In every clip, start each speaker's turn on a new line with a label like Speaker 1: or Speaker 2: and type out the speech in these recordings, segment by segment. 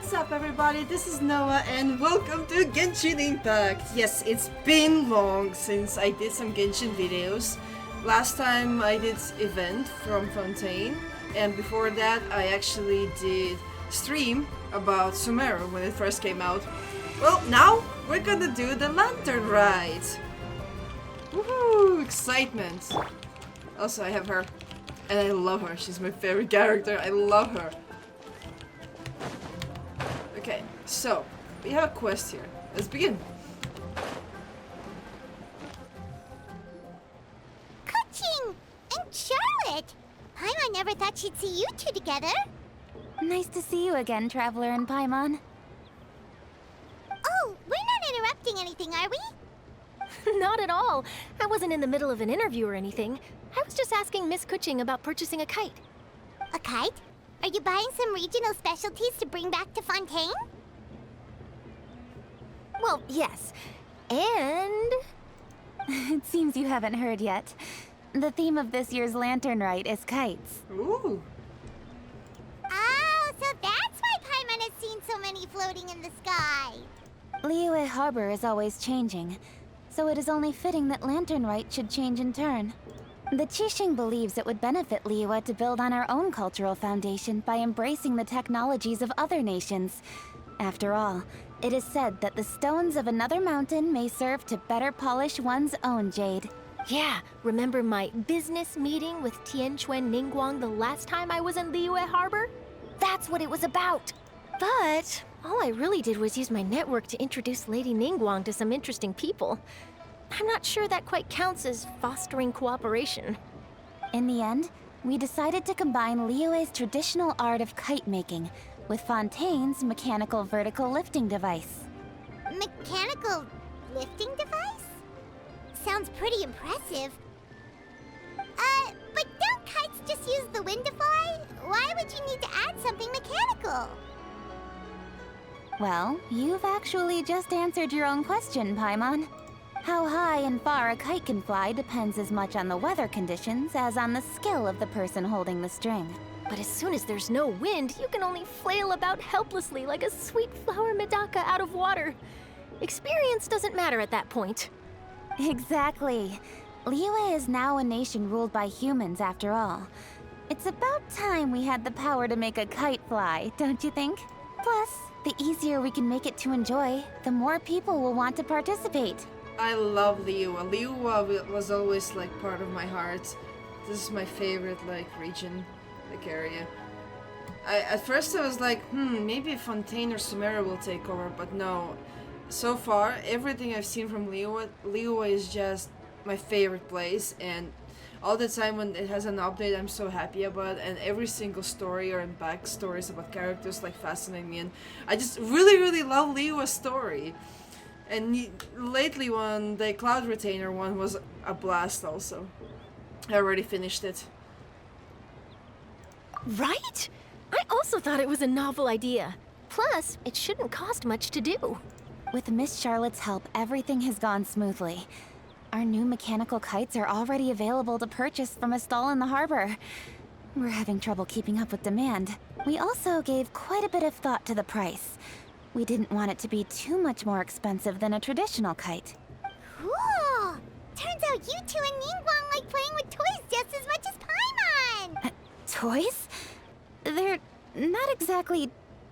Speaker 1: What's up everybody, this is Noah and welcome to Genshin Impact! Yes, it's been long since I did some Genshin videos. Last time I did event from Fontaine, and before that I actually did stream about Sumeru when it first came out. Well, now we're gonna do the Lantern Rite! Woohoo! Excitement! Also, I have her. And I love her, she's my favorite character, I love her. Okay, so, we have a quest here. Let's begin.
Speaker 2: Kuching and Charlotte! Paimon never thought she'd see you two together.
Speaker 3: Nice to see you again, Traveler and Paimon.
Speaker 2: Oh, we're not interrupting anything, are we?
Speaker 4: Not at all. I wasn't in the middle of an interview or anything. I was just asking Miss Kuching about purchasing a kite.
Speaker 2: A kite? Are you buying some regional specialties to bring back to Fontaine?
Speaker 4: Well, yes. And...
Speaker 3: It seems you haven't heard yet. The theme of this year's Lantern Rite is kites.
Speaker 1: Ooh.
Speaker 2: Oh, so that's why Paimon has seen so many floating in the sky.
Speaker 3: Liyue Harbor is always changing, so it is only fitting that Lantern Rite should change in turn. The Qixing believes it would benefit Liyue to build on our own cultural foundation by embracing the technologies of other nations. After all, it is said that the stones of another mountain may serve to better polish one's own jade.
Speaker 4: yeah, remember my business meeting with Tianquan Ningguang the last time I was in Liyue Harbor? That's what it was about. But all I really did was use my network to introduce Lady Ningguang to some interesting people. I'm not sure that quite counts as fostering cooperation.
Speaker 3: In the end, we decided to combine Liyue's traditional art of kite making with Fontaine's mechanical vertical lifting device.
Speaker 2: Mechanical lifting device? Sounds pretty impressive. But don't kites just use the wind to fly? Why would you need to add something mechanical?
Speaker 3: Well, you've actually just answered your own question, Paimon. How high and far a kite can fly depends as much on the weather conditions as on the skill of the person holding the string.
Speaker 4: But as soon as there's no wind, you can only flail about helplessly like a sweet flower medaka out of water. Experience doesn't matter at that point.
Speaker 3: Exactly. Liyue is now a nation ruled by humans after all. It's about time we had the power to make a kite fly, don't you think? Plus, the easier we can make it to enjoy, the more people will want to participate.
Speaker 1: I love Liyue. Liyue was always like part of my heart. This is my favorite region, area. At first I was like, maybe Fontaine or Sumeru will take over, but no. So far, everything I've seen from Liyue is just my favorite place, and all the time when it has an update I'm so happy about it, and every single story or backstories about characters fascinate me, and I just really love Liyue's story. And lately when the Cloud Retainer one was a blast also. I already finished it.
Speaker 4: Right? I also thought it was a novel idea. Plus, it shouldn't cost much to do.
Speaker 3: With Miss Charlotte's help, everything has gone smoothly. Our new mechanical kites are already available to purchase from a stall in the harbor. We're having trouble keeping up with demand. We also gave quite a bit of thought to the price. We didn't want it to be too much more expensive than a traditional kite.
Speaker 2: Cool! Turns out you two and Ningguang like playing with toys just as much as Paimon!
Speaker 3: Toys? They're not exactly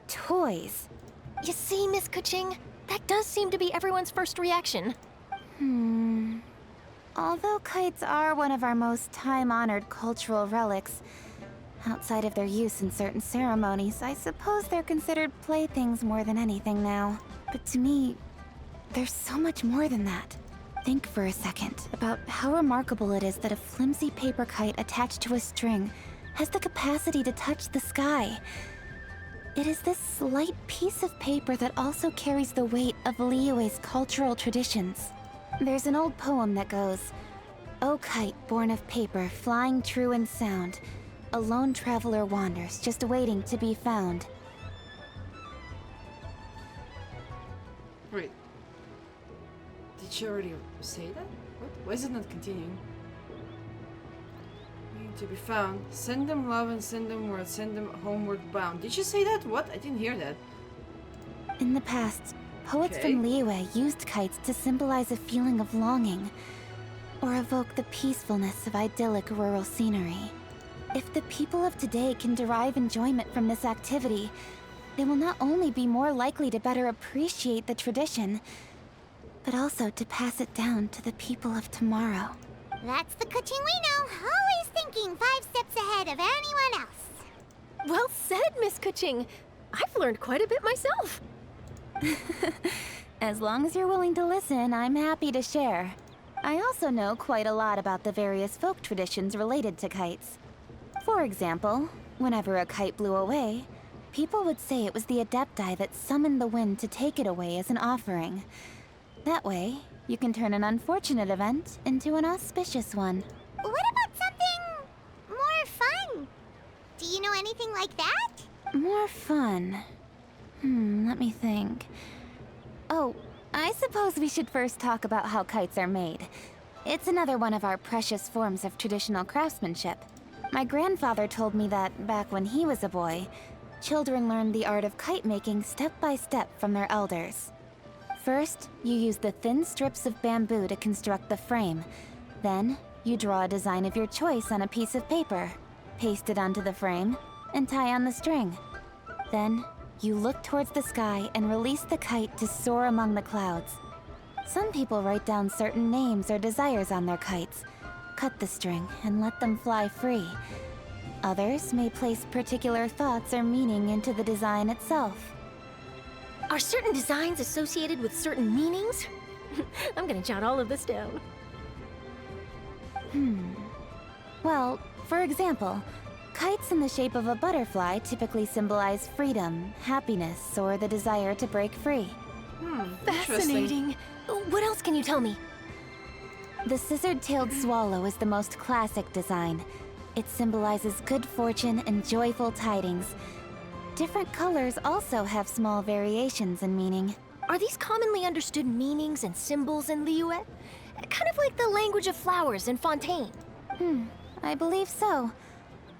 Speaker 3: toys.
Speaker 4: You see, Miss Kuching? That does seem to be everyone's first reaction.
Speaker 3: Although kites are one of our most time-honored cultural relics, outside of their use in certain ceremonies, I suppose they're considered playthings more than anything now. But to me, there's so much more than that. Think for a second about how remarkable it is that a flimsy paper kite attached to a string has the capacity to touch the sky. It is this slight piece of paper that also carries the weight of Liyue's cultural traditions. There's an old poem that goes, "O kite born of paper, flying true and sound, a lone traveler wanders, just waiting to be found."
Speaker 1: Wait. Did she already say that? What? Why is it not continuing? To be found. Send them love and send them word. Send them homeward bound. Did you say that? What? I didn't hear that.
Speaker 3: In the past, poets
Speaker 1: Okay.
Speaker 3: from Liyue used kites to symbolize a feeling of longing, or evoke the peacefulness of idyllic rural scenery. If the people of today can derive enjoyment from this activity, they will not only be more likely to better appreciate the tradition, but also to pass it down to the people of tomorrow.
Speaker 2: That's the Kuching we know, always thinking 5 steps ahead of anyone else.
Speaker 4: Well said, Miss Kuching. I've learned quite a bit myself.
Speaker 3: As long as you're willing to listen, I'm happy to share. I also know quite a lot about the various folk traditions related to kites. For example, whenever a kite blew away, people would say it was the Adepti that summoned the wind to take it away as an offering. That way, you can turn an unfortunate event into an auspicious one.
Speaker 2: What about something more fun? Do you know anything like that?
Speaker 3: More fun. Let me think. Oh, I suppose we should first talk about how kites are made. It's another one of our precious forms of traditional craftsmanship. My grandfather told me that back when he was a boy, children learned the art of kite making step by step from their elders. First, you use the thin strips of bamboo to construct the frame. Then, you draw a design of your choice on a piece of paper, paste it onto the frame, and tie on the string. Then, you look towards the sky and release the kite to soar among the clouds. Some people write down certain names or desires on their kites, cut the string, and let them fly free. Others may place particular thoughts or meaning into the design itself.
Speaker 4: Are certain designs associated with certain meanings? I'm gonna jot all of this down.
Speaker 3: Well, for example, kites in the shape of a butterfly typically symbolize freedom, happiness, or the desire to break free.
Speaker 1: Interesting.
Speaker 4: Fascinating. What else can you tell me?
Speaker 3: The scissored-tailed swallow is the most classic design. It symbolizes good fortune and joyful tidings. Different colors also have small variations in meaning.
Speaker 4: Are these commonly understood meanings and symbols in Liyue? Kind of like the language of flowers in Fontaine.
Speaker 3: I believe so.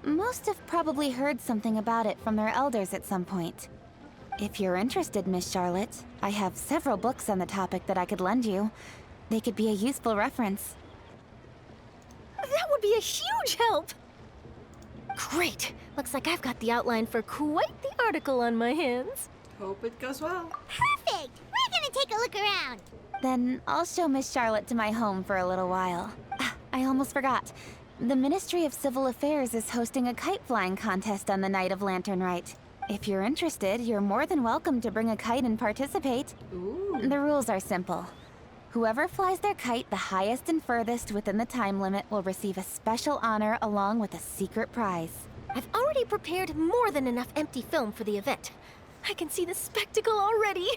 Speaker 3: Most have probably heard something about it from their elders at some point. If you're interested, Miss Charlotte, I have several books on the topic that I could lend you. They could be a useful reference.
Speaker 4: That would be a huge help! Great! Looks like I've got the outline for quite the article on my hands.
Speaker 1: Hope it goes well.
Speaker 2: Perfect! We're gonna take a look around.
Speaker 3: Then I'll show Miss Charlotte to my home for a little while. I almost forgot. The Ministry of Civil Affairs is hosting a kite flying contest on the night of Lantern Rite. If you're interested, you're more than welcome to bring a kite and participate.
Speaker 1: Ooh.
Speaker 3: The rules are simple. Whoever flies their kite the highest and furthest within the time limit will receive a special honor along with a secret prize.
Speaker 4: I've already prepared more than enough empty film for the event. I can see the spectacle already.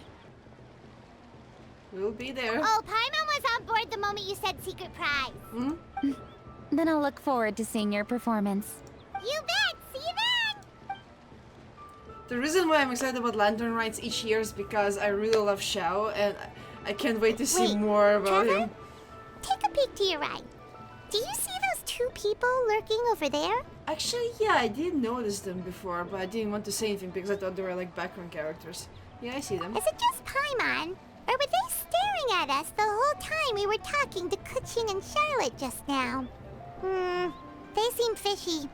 Speaker 1: We'll be there.
Speaker 2: Oh, Paimon was on board the moment you said secret prize.
Speaker 3: Then I'll look forward to seeing your performance.
Speaker 2: You bet! See you then!
Speaker 1: The reason why I'm excited about Lantern Rites each year is because I really love Xiao, and I can't wait to see
Speaker 2: Wait,
Speaker 1: more about
Speaker 2: Trevor?
Speaker 1: him.
Speaker 2: Take a peek to your right. Do you see those 2 people lurking over there?
Speaker 1: Actually, yeah, I did notice them before, but I didn't want to say anything because I thought they were like background characters. Yeah, I see them.
Speaker 2: Is it just Paimon? Or were they staring at us the whole time we were talking to Kuching and Charlotte just now? They seem fishy.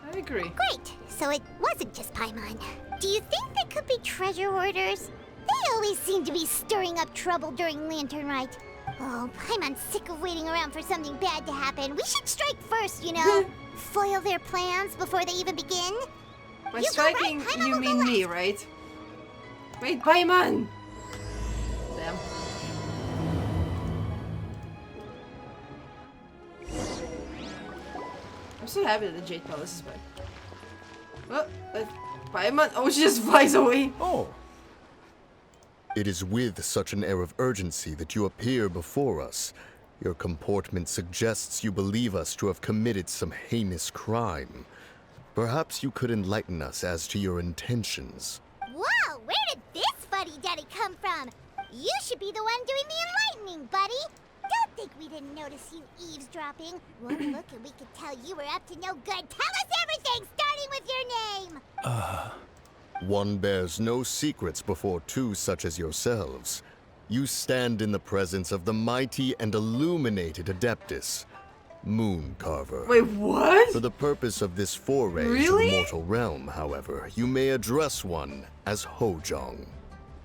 Speaker 1: I agree.
Speaker 2: Great, so it wasn't just Paimon. Do you think they could be treasure hoarders? They always seem to be stirring up trouble during Lantern Rite. Oh, Paimon's sick of waiting around for something bad to happen. We should strike first, you know? Foil their plans before they even begin.
Speaker 1: By
Speaker 2: You go
Speaker 1: striking,
Speaker 2: right, Paimon
Speaker 1: you
Speaker 2: will go
Speaker 1: mean me,
Speaker 2: last.
Speaker 1: right? Wait, Paimon! Damn. I'm so happy that the Jade Palace is back. Oh, Paimon! Oh, she just flies away!
Speaker 5: Oh. It is with such an air of urgency that you appear before us. Your comportment suggests you believe us to have committed some heinous crime. Perhaps you could enlighten us as to your intentions.
Speaker 2: Whoa, where did this fuddy-duddy come from? You should be the one doing the enlightening, buddy. Don't think we didn't notice you eavesdropping. One look and we could tell you were up to no good. Tell us everything, starting with your name.
Speaker 5: One bears no secrets before two such as yourselves. You stand in the presence of the mighty and illuminated Adeptus, Moon Carver.
Speaker 1: Wait, what?
Speaker 5: For the purpose of this foray into
Speaker 1: Really?
Speaker 5: the mortal realm, however, you may address one as Hojong.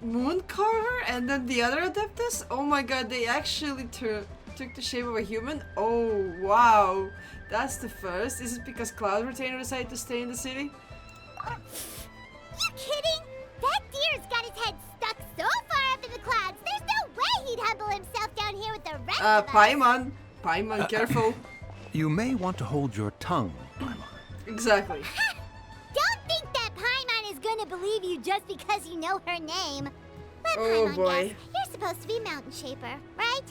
Speaker 1: Moon Carver and then the other Adeptus? Oh my god, they actually took the shape of a human? Oh, wow. That's the first. Is it because Cloud Retainer decided to stay in the city?
Speaker 2: You kidding? That deer's got his head stuck so far up in the clouds, there's no way he'd humble himself down here with the rest of us.
Speaker 1: Paimon. Paimon, careful.
Speaker 6: You may want to hold your tongue, Paimon.
Speaker 1: Exactly.
Speaker 2: Don't think that Paimon is gonna believe you just because you know her name. Let
Speaker 1: Oh,
Speaker 2: Paimon
Speaker 1: boy.
Speaker 2: guess. You're supposed to be Mountain Shaper, right?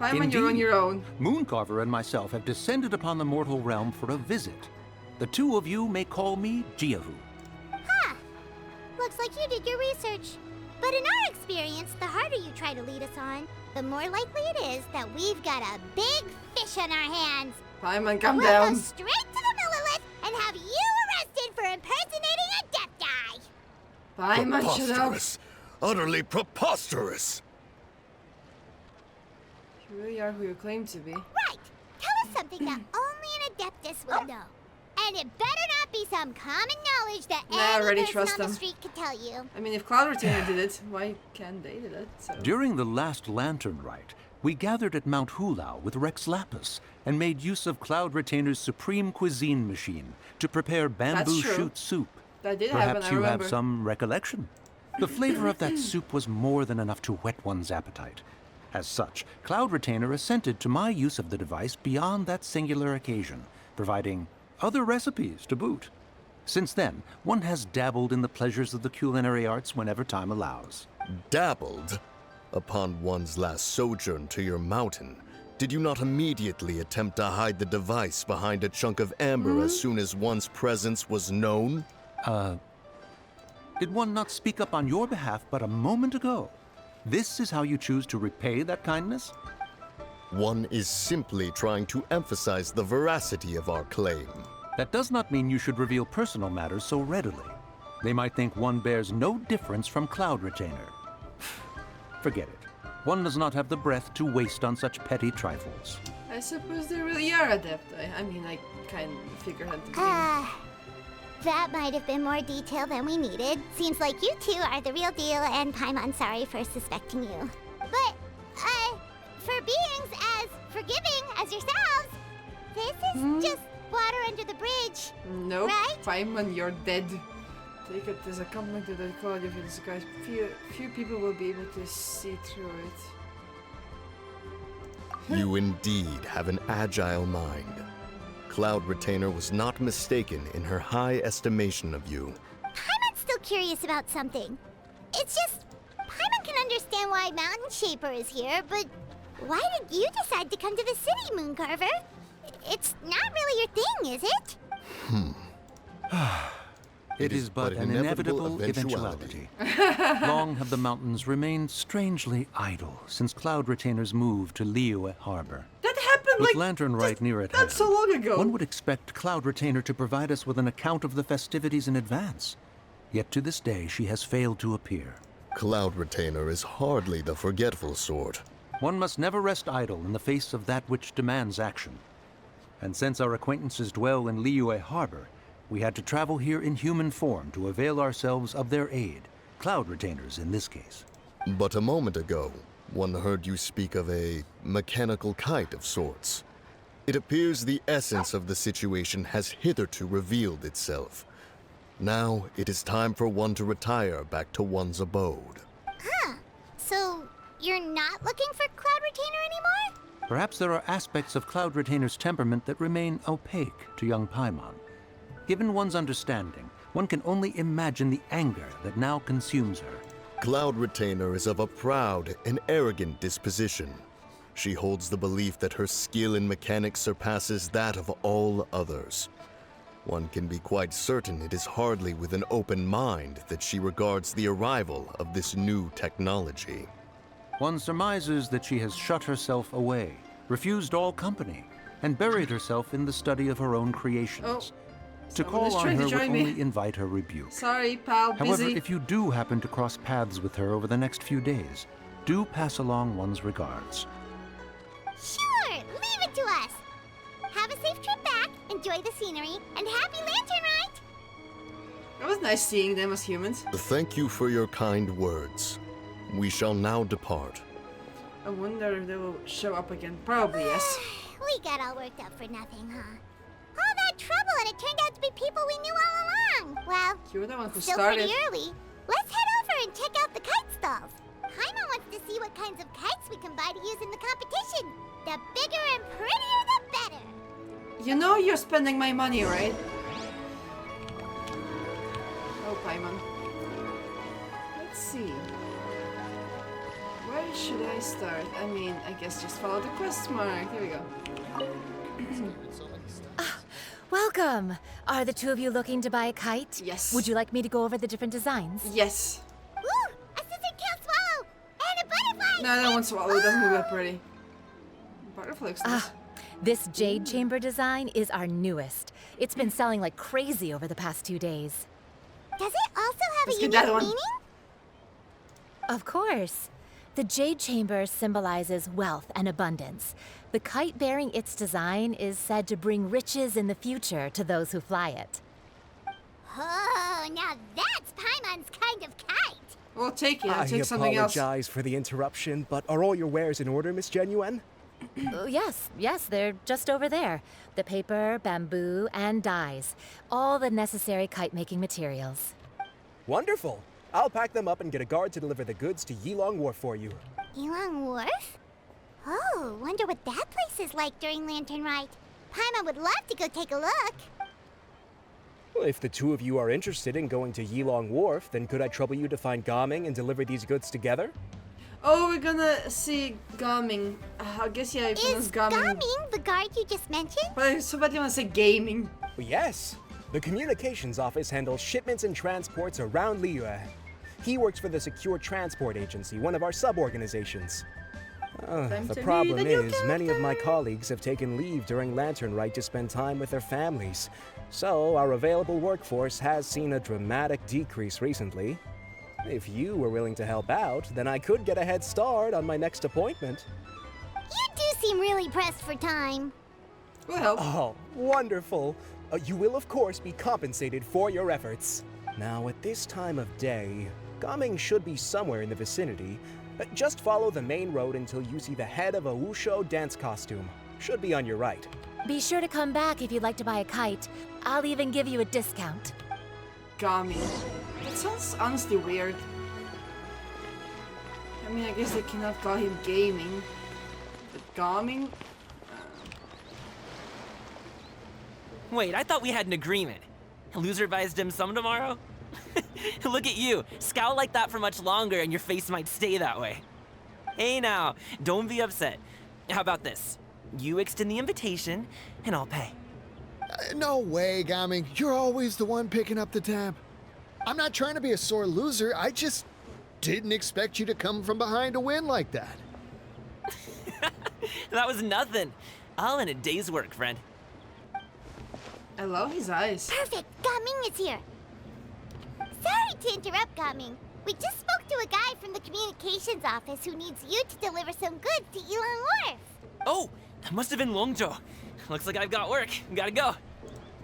Speaker 1: Paimon, you're on your own.
Speaker 6: Mooncarver and myself have descended upon the mortal realm for a visit. The two of you may call me Jiahu.
Speaker 2: Huh. Looks like you did your research. But in our experience, the harder you try to lead us on, the more likely it is that we've got a big fish on our hands.
Speaker 1: Paimon, calm
Speaker 2: We'll
Speaker 1: down.
Speaker 2: go straight to the Millilith and have you arrested for impersonating a deaf guy.
Speaker 1: Paimon, shut up.
Speaker 5: Preposterous! Utterly preposterous!
Speaker 1: You really are who you claim to be.
Speaker 2: Right. Tell us something that only an Adeptus will know. And it better not be some common knowledge that
Speaker 1: Nah, I
Speaker 2: any
Speaker 1: already
Speaker 2: person
Speaker 1: trust
Speaker 2: on the
Speaker 1: them.
Speaker 2: street could tell you.
Speaker 1: I mean, if Cloud Retainer did it, why can't they do it? So.
Speaker 6: During the last Lantern Rite, we gathered at Mount Hulao with Rex Lapis and made use of Cloud Retainer's supreme cuisine machine to prepare bamboo
Speaker 1: true.
Speaker 6: shoot soup.
Speaker 1: That did happen,
Speaker 6: Perhaps
Speaker 1: I
Speaker 6: you
Speaker 1: remember.
Speaker 6: have some recollection. The flavor of that soup was more than enough to whet one's appetite. As such, Cloud Retainer assented to my use of the device beyond that singular occasion, providing other recipes to boot. Since then, one has dabbled in the pleasures of the culinary arts whenever time allows.
Speaker 5: Dabbled? Upon one's last sojourn to your mountain, did you not immediately attempt to hide the device behind a chunk of amber as soon as one's presence was known?
Speaker 6: Did one not speak up on your behalf but a moment ago? This is how you choose to repay that kindness?
Speaker 5: One is simply trying to emphasize the veracity of our claim.
Speaker 6: That does not mean you should reveal personal matters so readily. They might think one bears no difference from Cloud Retainer. Forget it. One does not have the breath to waste on such petty trifles.
Speaker 1: I suppose they really are adept. I mean, I kind of figured out the thing.
Speaker 2: That might have been more detail than we needed. Seems like you two are the real deal, and Paimon sorry for suspecting you. But, for beings as forgiving as yourselves, this is just water under the bridge.
Speaker 1: Nope.
Speaker 2: Right?
Speaker 1: Paimon, you're dead. Take it as a compliment to the quality of your disguise. Few people will be able to see through it.
Speaker 5: You indeed have an agile mind. Cloud Retainer was not mistaken in her high estimation of you.
Speaker 2: Paimon's still curious about something. It's just, Paimon can understand why Mountain Shaper is here, but why did you decide to come to the city, Mooncarver? It's not really your thing, is it?
Speaker 6: It is but an inevitable eventuality. Long have the mountains remained strangely idle since Cloud Retainer's move to Liyue Harbor.
Speaker 1: That happened
Speaker 6: With
Speaker 1: like
Speaker 6: Lantern Rite near at hand,
Speaker 1: not so long ago.
Speaker 6: one would expect Cloud Retainer to provide us with an account of the festivities in advance. Yet to this day, she has failed to appear.
Speaker 5: Cloud Retainer is hardly the forgetful sort.
Speaker 6: One must never rest idle in the face of that which demands action. And since our acquaintances dwell in Liyue Harbor, we had to travel here in human form to avail ourselves of their aid, Cloud Retainers in this case.
Speaker 5: But a moment ago, one heard you speak of a mechanical kite of sorts. It appears the essence of the situation has hitherto revealed itself. Now it is time for one to retire back to one's abode.
Speaker 2: So, you're not looking for Cloud Retainer anymore?
Speaker 6: Perhaps there are aspects of Cloud Retainer's temperament that remain opaque to young Paimon. Given one's understanding, one can only imagine the anger that now consumes her.
Speaker 5: Cloud Retainer is of a proud and arrogant disposition. She holds the belief that her skill in mechanics surpasses that of all others. One can be quite certain it is hardly with an open mind that she regards the arrival of this new technology.
Speaker 6: One surmises that she has shut herself away, refused all company, and buried herself in the study of her own creations. To
Speaker 1: Someone is
Speaker 6: call on
Speaker 1: trying to
Speaker 6: her would
Speaker 1: join me.
Speaker 6: only invite her rebuke.
Speaker 1: Sorry, pal,
Speaker 6: However,
Speaker 1: busy.
Speaker 6: if you do happen to cross paths with her over the next few days, do pass along one's regards.
Speaker 2: Sure, leave it to us. Have a safe trip back, enjoy the scenery, and happy lantern rite!
Speaker 1: It was nice seeing them as humans.
Speaker 5: Thank you for your kind words. We shall now depart.
Speaker 1: I wonder if they will show up again. Probably yes.
Speaker 2: We got all worked up for nothing, huh? All that trouble and it turned out to be people we knew all along. Well,
Speaker 1: You were the one who
Speaker 2: still
Speaker 1: started.
Speaker 2: pretty early. Let's head over and check out the kite stalls. Paimon wants to see what kinds of kites we can buy to use in the competition. The bigger and prettier, the better.
Speaker 1: You know you're spending my money, right? Oh, Paimon. Let's see. Where should I start? I mean, I guess just follow the quest mark. Here we go.
Speaker 4: Welcome! Are the two of you looking to buy a kite?
Speaker 1: Yes.
Speaker 4: Would you like me to go over the different designs?
Speaker 1: Yes.
Speaker 2: Ooh, a scissor can't swallow! And a butterfly!
Speaker 1: No, that one swallow. It doesn't move that pretty. Butterfly looks nice.
Speaker 4: This jade chamber design is our newest. It's been selling like crazy over the past 2 days.
Speaker 2: Does it also have
Speaker 1: Let's
Speaker 2: a
Speaker 1: get that
Speaker 2: unique
Speaker 1: one.
Speaker 2: meaning?
Speaker 4: Of course. The jade chamber symbolizes wealth and abundance. The kite bearing its design is said to bring riches in the future to those who fly it.
Speaker 2: Oh, now that's Paimon's kind of kite.
Speaker 1: We'll take it. I'll
Speaker 7: I
Speaker 1: take something else.
Speaker 7: apologize for the interruption, but are all your wares in order, Miss Genuine?
Speaker 4: Yes, they're just over there. The paper, bamboo, and dyes. All the necessary kite making materials.
Speaker 7: Wonderful. I'll pack them up and get a guard to deliver the goods to Yilong Wharf for you.
Speaker 2: Yilong Wharf? Oh, wonder what that place is like during Lantern Rite. Paimon would love to go take a look.
Speaker 7: Well, if the two of you are interested in going to Yilong Wharf, then could I trouble you to find Gaming and deliver these goods together?
Speaker 1: Oh, we're gonna see Gaming. I guess yeah, I pronounce
Speaker 2: Is
Speaker 1: Gaming.
Speaker 2: Gaming the guard you just mentioned?
Speaker 1: But somebody wanna say gaming.
Speaker 7: Well, yes. The communications office handles shipments and transports around Liyue. He works for the Secure Transport Agency, one of our sub-organizations.
Speaker 1: Time
Speaker 7: The
Speaker 1: to
Speaker 7: problem
Speaker 1: meet a new
Speaker 7: is, many of my
Speaker 1: character.
Speaker 7: colleagues have taken leave during Lantern Rite to spend time with their families. So, our available workforce has seen a dramatic decrease recently. If you were willing to help out, then I could get a head start on my next appointment.
Speaker 2: You do seem really pressed for time.
Speaker 1: We'll help.
Speaker 7: Oh, wonderful. You will, of course, be compensated for your efforts. Now, at this time of day, Gaming should be somewhere in the vicinity. Just follow the main road until you see the head of a Wushu dance costume. Should be on your right.
Speaker 4: Be sure to come back if you'd like to buy a kite. I'll even give you a discount.
Speaker 1: Gaming. That sounds honestly weird. I mean, I guess they cannot call him gaming. But gaming?
Speaker 8: Wait, I thought we had an agreement. Loser buys dim sum tomorrow? Look at you. Scowl like that for much longer and your face might stay that way. Hey now, don't be upset. How about this? You extend the invitation and I'll pay.
Speaker 9: No way, Gaming. You're always the one picking up the tab. I'm not trying to be a sore loser. I just didn't expect you to come from behind to win like that.
Speaker 8: That was nothing. All in a day's work, friend.
Speaker 1: I love his eyes.
Speaker 2: Perfect, Gaming is here. Sorry to interrupt, Gaming. We just spoke to a guy from the communications office who needs you to deliver some goods to Yilong Wharf.
Speaker 8: Oh, that must have been Longzhou. Looks like I've got work. Gotta go.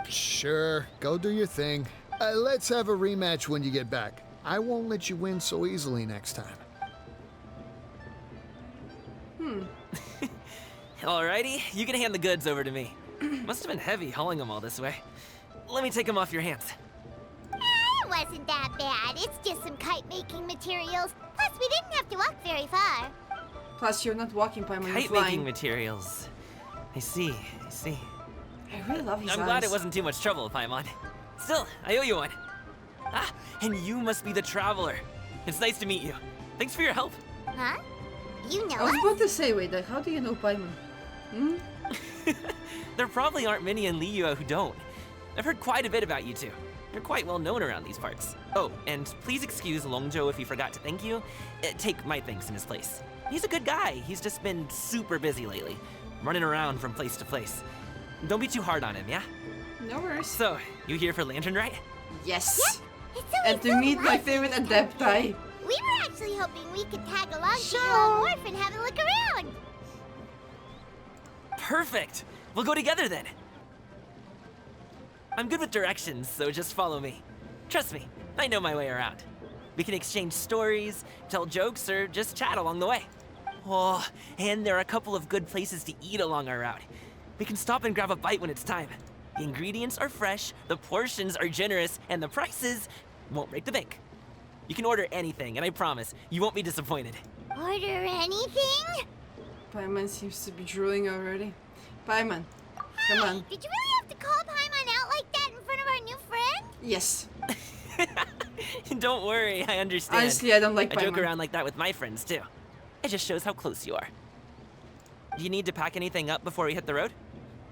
Speaker 9: Sure, go do your thing. Let's have a rematch when you get back. I won't let you win so easily next time.
Speaker 8: Alrighty, you can hand the goods over to me. Must have been heavy hauling them all this way. Let me take them off your hands.
Speaker 2: It wasn't that bad. It's just some kite-making materials. Plus, we didn't have to walk very far.
Speaker 1: Plus, you're not walking by my
Speaker 8: Kite
Speaker 1: flying.
Speaker 8: making materials. I see.
Speaker 1: I really love his
Speaker 8: I'm
Speaker 1: eyes.
Speaker 8: glad it wasn't too much trouble, Paimon. Still, I owe you one. Ah, and you must be the traveler. It's nice to meet you. Thanks for your help.
Speaker 2: Huh? You know
Speaker 1: I was
Speaker 2: us?
Speaker 1: about to say, wait, like, how do you know Paimon?
Speaker 8: There probably aren't many in Liyue who don't. I've heard quite a bit about you two. You're quite well known around these parts. Oh, and please excuse Longzhou if he forgot to thank you. Take my thanks in his place. He's a good guy. He's just been super busy lately, running around from place to place. Don't be too hard on him, yeah?
Speaker 1: No worries.
Speaker 8: So, you here for Lantern Rite?
Speaker 1: Yes.
Speaker 2: It's
Speaker 1: And to meet my favorite adepti.
Speaker 2: We were actually hoping we could tag along to
Speaker 1: Sure.
Speaker 2: your old wharf and have a look around.
Speaker 8: Perfect! We'll go together then. I'm good with directions, so just follow me. Trust me, I know my way around. We can exchange stories, tell jokes, or just chat along the way. Oh, and there are a couple of good places to eat along our route. We can stop and grab a bite when it's time. The ingredients are fresh, the portions are generous, and the prices won't break the bank. You can order anything, and I promise, you won't be disappointed.
Speaker 2: Order anything?
Speaker 1: Paimon seems to be drooling already. Paimon, come on.
Speaker 2: Did you really have to call Paimon out like that in front of our new friend?
Speaker 1: Yes.
Speaker 8: Don't worry, I understand.
Speaker 1: Honestly, I don't like
Speaker 8: I joke
Speaker 1: Paimon.
Speaker 8: around like that with my friends, too. It just shows how close you are. Do you need to pack anything up before we hit the road?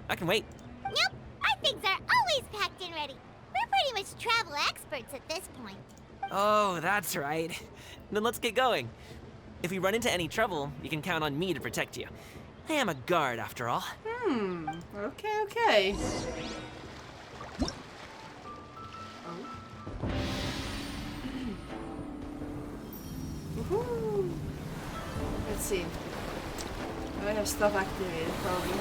Speaker 8: I can wait.
Speaker 2: Nope. Our things are always packed and ready. We're pretty much travel experts at this point.
Speaker 8: Oh, that's right. Then let's get going. If we run into any trouble, you can count on me to protect you. I am a guard, after all.
Speaker 1: Okay, okay. Woohoo! Let's see. I have stuff activated, probably.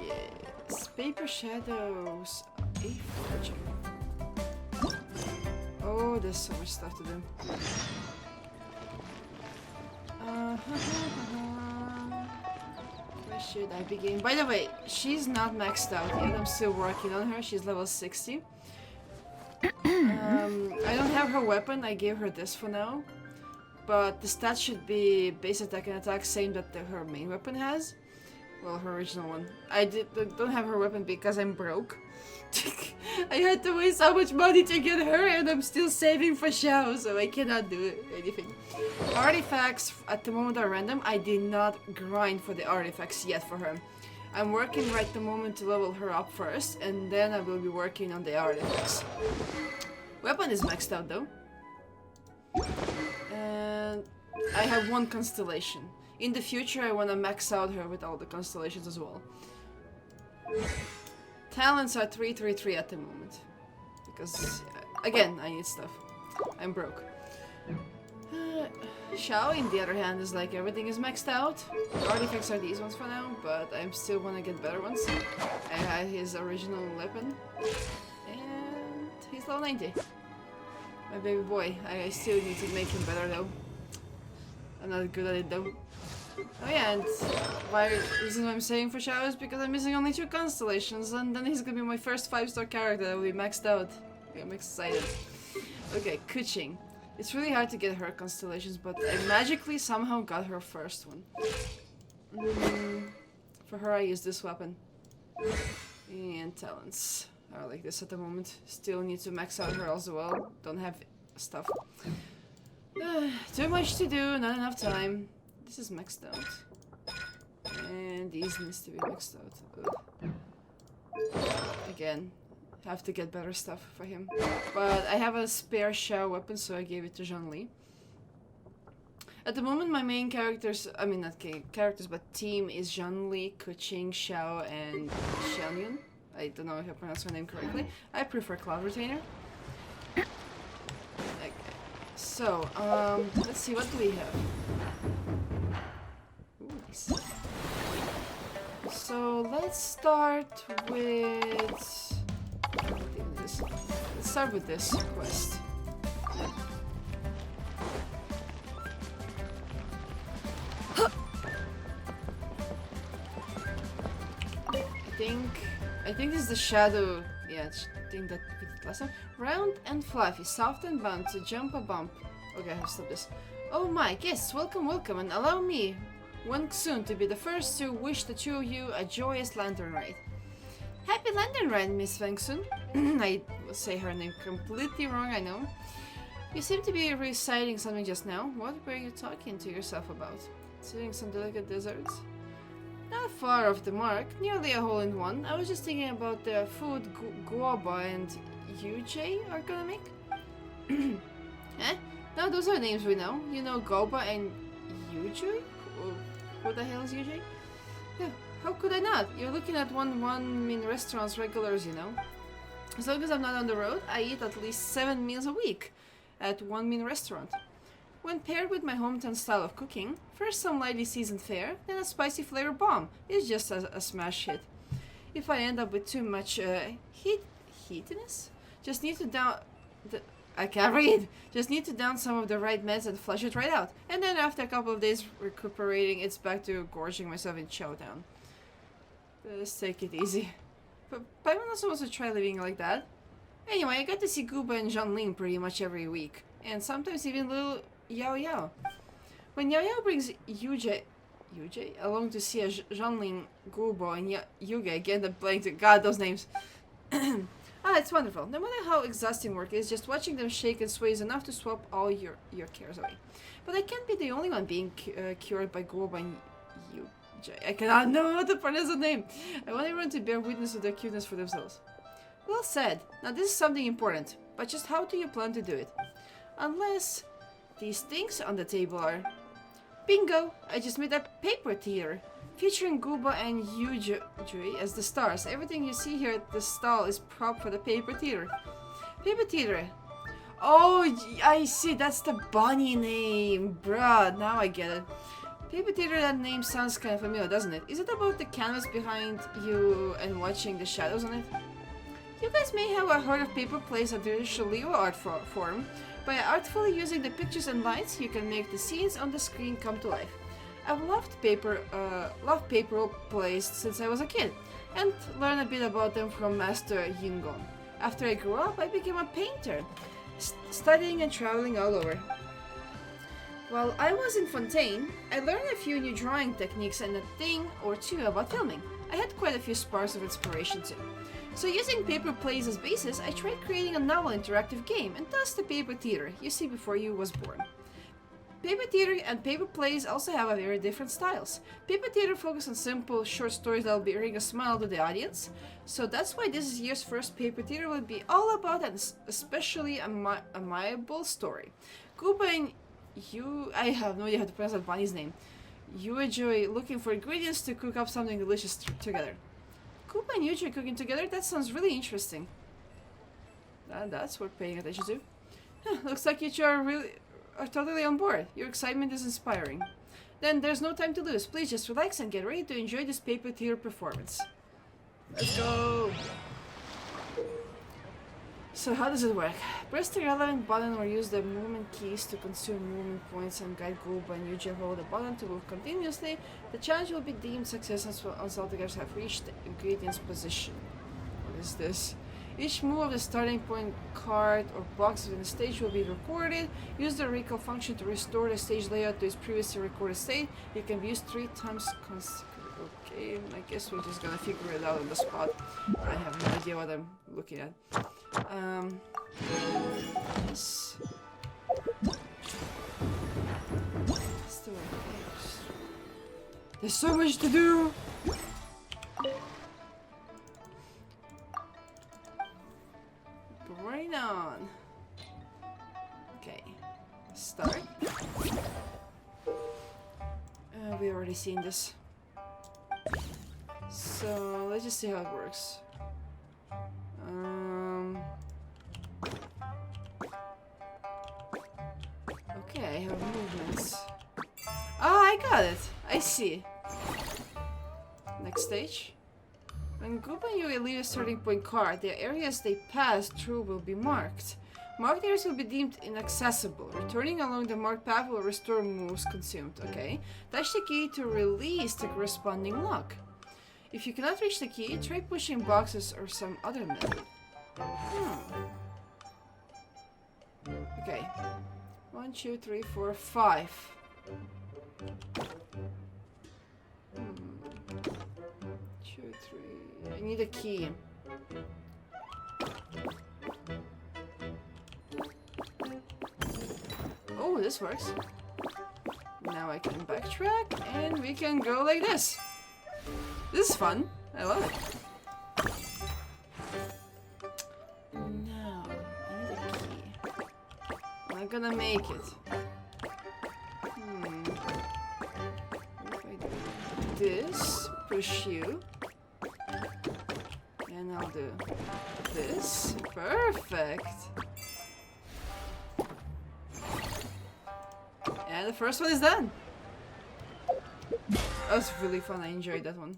Speaker 1: Yes. Paper shadows. A fortune. Oh, there's so much stuff to do. Where should I begin? By the way, she's not maxed out yet. I'm still working on her. She's level 60. I don't have her weapon. I gave her this for now. But the stats should be base attack and attack, same that her main weapon has. Well, her original one. I don't have her weapon because I'm broke. I had to waste so much money to get her, and I'm still saving for Xiao, so I cannot do anything. Artifacts, at the moment, are random. I did not grind for the artifacts yet for her. I'm working right the moment to level her up first, and then I will be working on the artifacts. Weapon is maxed out though. And I have one constellation. In the future, I want to max out her with all the constellations as well. Talents are 333 at the moment. Because, again, I need stuff. I'm broke. Xiao, in the other hand, is like everything is maxed out. Artifacts are these ones for now, but I still want to get better ones. I had his original weapon. And he's level 90. My baby boy. I still need to make him better though. I'm not good at it though. Oh yeah, and the reason why I'm saying for Xiao is because I'm missing only 2 constellations, and then he's gonna be my first 5-star character that will be maxed out. I'm excited. Okay, Kuching. It's really hard to get her constellations, but I magically somehow got her first one. For her, I use this weapon. And talents are like this at the moment. Still need to max out her as well. Don't have stuff. Too much to do, not enough time. This is maxed out. And these needs to be maxed out. Again, have to get better stuff for him. But I have a spare Xiao weapon, so I gave it to Zhongli. At the moment, my main characters, I mean not characters, but team is Zhongli, Kuching, Xiao, and Xianyun. I don't know if I pronounced her name correctly. I prefer Cloud Retainer. Okay. So, let's see, what do we have? Ooh, nice. So, let's start with... Let's start with this quest. I think this is the shadow. Yeah, I think that we did last time. Round and fluffy, soft and bound to jump a bump. Okay, I have to stop this. Oh my guests, welcome, welcome, and allow me, Wen Xun, to be the first to wish the 2 of you a joyous lantern ride. Happy lantern ride, Miss Wang Xun. I will say her name completely wrong, I know. You seem to be reciting something just now. What were you talking to yourself about? Serving some delicate desserts? Not far off the mark, nearly a hole-in-one. I was just thinking about the food Guoba and Yujie are gonna make. Eh? No, those are names we know. You know Goba and Yujie? Who the hell is Yujie? Yeah, How could I not? You're looking at one mean restaurant's regulars, you know. As long as I'm not on the road, I eat at least 7 meals a week at one mean restaurant. When paired with my hometown style of cooking, first some lightly seasoned fare, then a spicy flavor bomb. It's just a smash hit. If I end up with too much heatiness, just need to down... I can't read! Just need to down some of the right meds and flush it right out. And then after a couple of days recuperating, it's back to gorging myself in Chowdown. Let's take it easy. But Paimon also wants to try living like that. Anyway, I got to see Guba and Zhanling pretty much every week. And sometimes even little Yao Yao. When Yao Yao brings Yuge along to see a Zhanling, Gubo, and Yuge, again the blank, god, those names. It's wonderful. No matter how exhausting work is, just watching them shake and sway is enough to swap all your cares away. But I can't be the only one being cured by Gubo and Yuge. I cannot know how to pronounce the name. I want everyone to bear witness to their cuteness for themselves. Well said. Now this is something important, but just how do you plan to do it? Unless these things on the table are... Bingo! I just made a paper theater, featuring Guba and Yuji as the stars. Everything you see here at the stall is prop for the paper theater. Paper theater. Oh, I see, that's the bunny name. Bruh, now I get it. Paper theater, that name sounds kind of familiar, doesn't it? Is it about the canvas behind you and watching the shadows on it? You guys may have heard of paper plays, a traditional Leo art form. By artfully using the pictures and lights, you can make the scenes on the screen come to life. I've loved paper plays since I was a kid, and learned a bit about them from Master Yingon. After I grew up, I became a painter, studying and traveling all over. While I was in Fontaine, I learned a few new drawing techniques and a thing or two about filming. I had quite a few sparks of inspiration too. So using paper plays as basis, I tried creating a novel interactive game, and thus the paper theater you see before you was born. Paper theater and paper plays also have a very different styles. Paper theater focuses on simple, short stories that will bring a smile to the audience. So that's why this year's first paper theater will be all about an especially amiable story. Guba and I have no idea how to pronounce that bunny's name. You enjoy looking for ingredients to cook up something delicious together. Guba and Yuji cooking together? That sounds really interesting. That's worth paying attention to. Looks like you two are totally on board. Your excitement is inspiring. Then there's no time to lose. Please just relax and get ready to enjoy this paper theater performance. Let's go! So how does it work? Press the relevant button or use the movement keys to consume movement points and guide Guba and Yuji hold the button to move continuously. The challenge will be deemed success once all players have reached the ingredient's position. What is this? Each move of the starting point card or box within the stage will be recorded. Use the recall function to restore the stage layout to its previously recorded state. It can be used 3 times consecutively. Okay, I guess we're just gonna figure it out on the spot. I have no idea what I'm looking at. Yes. Still, there's so much to do! Right on. Okay. Start. We already seen this. So let's just see how it works. Okay, I have movements. Oh, I got it. I see. Next stage. When Guba and Yui leave a starting point card, the areas they pass through will be marked. Marked areas will be deemed inaccessible. Returning along the marked path will restore moves consumed. Okay. Touch the key to release the corresponding lock. If you cannot reach the key, try pushing boxes or some other method. Okay. 1, 2, 3, 4, 5. 2, 3. I need a key. Oh, this works. Now I can backtrack and we can go like this. This is fun. I love it. Now, I need a key. Am I gonna make it? If I do this, push you. And I'll do this. Perfect. And the first one is done. That was really fun. I enjoyed that one.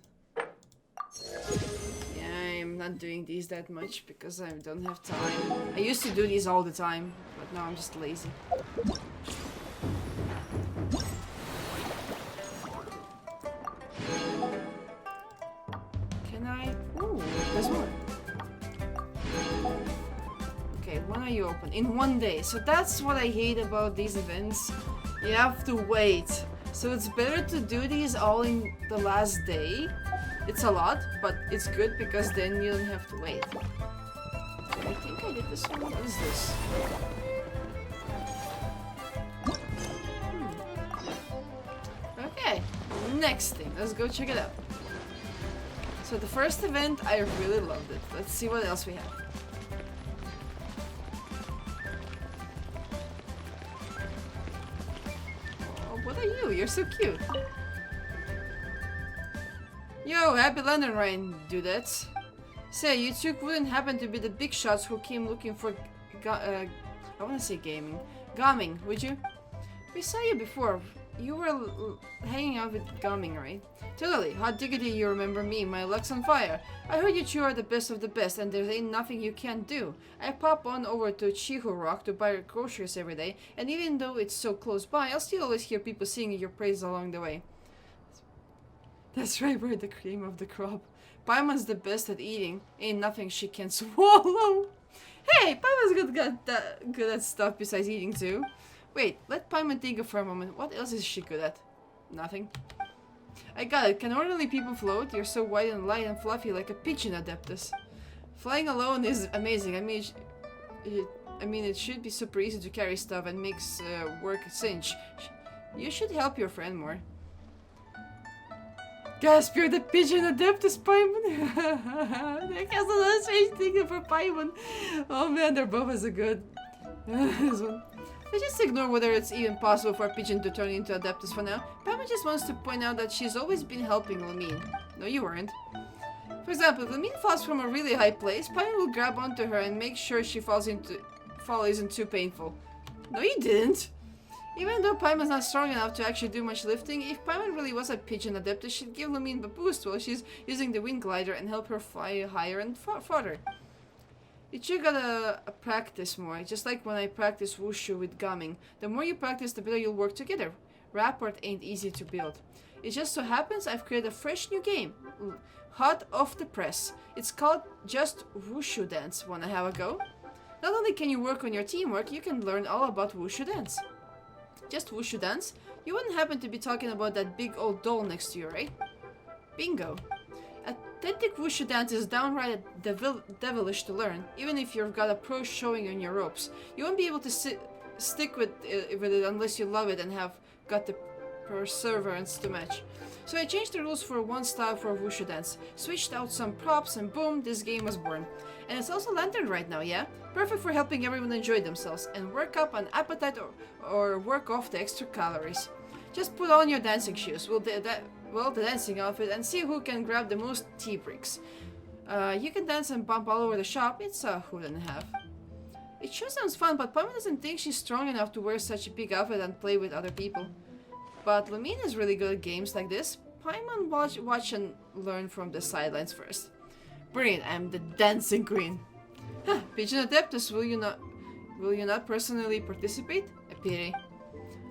Speaker 1: Yeah, I'm not doing these that much because I don't have time. I used to do these all the time, but now I'm just lazy. Can I? Ooh, there's more. Okay, when are you open? In 1 day. So that's what I hate about these events. You have to wait. So it's better to do these all in the last day. It's a lot, but it's good because then you don't have to wait. I think I did this one. What is this? Okay, next thing. Let's go check it out. So the first event, I really loved it. Let's see what else we have. What are you? You're so cute. Yo, happy London Rain, dudettes. Say, you two wouldn't happen to be the big shots who came looking for I wanna say gaming, would you? We saw you before. You were hanging out with Gaming, right? Totally. Hot diggity, you remember me. My luck's on fire. I heard you two are the best of the best, and there ain't nothing you can't do. I pop on over to Chihu Rock to buy groceries every day, and even though it's so close by, I'll still always hear people singing your praise along the way. That's right, we're the cream of the crop. Paimon's the best at eating. Ain't nothing she can swallow. Hey, Paimon's good at stuff besides eating too. Wait, let Paimon think for a moment. What else is she good at? Nothing. I got it. Can ordinary people float? You're so white and light and fluffy like a pigeon, Adeptus. Flying alone is amazing. I mean, it should be super easy to carry stuff and makes work a cinch. You should help your friend more. Gasp, you're the pigeon Adeptus, Paimon. I guess another strange thing for Paimon. Oh man, they're both as good. This one. Let's just ignore whether it's even possible for a pigeon to turn into Adeptus for now. Paimon just wants to point out that she's always been helping Lamine. No, you weren't. For example, if Lamine falls from a really high place, Paimon will grab onto her and make sure she fall isn't too painful. No, you didn't. Even though Paimon's not strong enough to actually do much lifting, if Paimon really was a pigeon Adeptus, she'd give Lamine a boost while she's using the wind glider and help her fly higher and farther. You two gotta practice more, just like when I practice wushu with Gaming. The more you practice, the better you'll work together. Rapport ain't easy to build. It just so happens I've created a fresh new game. Hot off the press. It's called Just Wushu Dance. Wanna have a go? Not only can you work on your teamwork, you can learn all about wushu dance. Just wushu dance? You wouldn't happen to be talking about that big old doll next to you, right? Bingo. Authentic wushu dance is downright devilish to learn, even if you've got a pro showing on your ropes. You won't be able to stick with it unless you love it and have got the perseverance to match. So I changed the rules for one style for wushu dance, switched out some props, and boom, this game was born. And it's also Lantern right now, yeah? Perfect for helping everyone enjoy themselves and work up an appetite or work off the extra calories. Just put on your dancing shoes, the dancing outfit, and see who can grab the most tea bricks. You can dance and bump all over the shop. It's a hoot and a half. It sure sounds fun, but Paimon doesn't think she's strong enough to wear such a big outfit and play with other people. But Lamine is really good at games like this. Paimon watch and learn from the sidelines first. Brilliant, I'm the dancing queen. Huh, Pigeon Adeptus, will you not personally participate? A pity.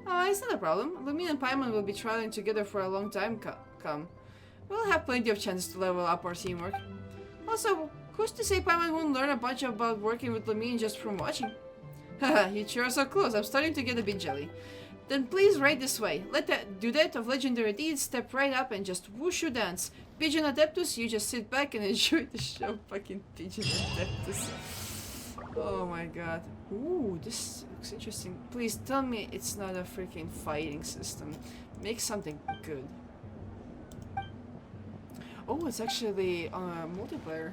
Speaker 1: Oh, it's not a problem. Lamine and Paimon will be traveling together for a long time come. We'll have plenty of chances to level up our teamwork. Also, who's to say Paimon won't learn a bunch about working with Lamine just from watching? Haha, you two are so close. I'm starting to get a bit jelly. Then please ride this way. Let that dudette of legendary deeds step right up and just wushu dance. Pigeon Adeptus, you just sit back and enjoy the show. Fucking Pigeon Adeptus. Oh my god. Ooh, this looks interesting. Please tell me it's not a freaking fighting system. Make something good. Oh, it's actually multiplayer.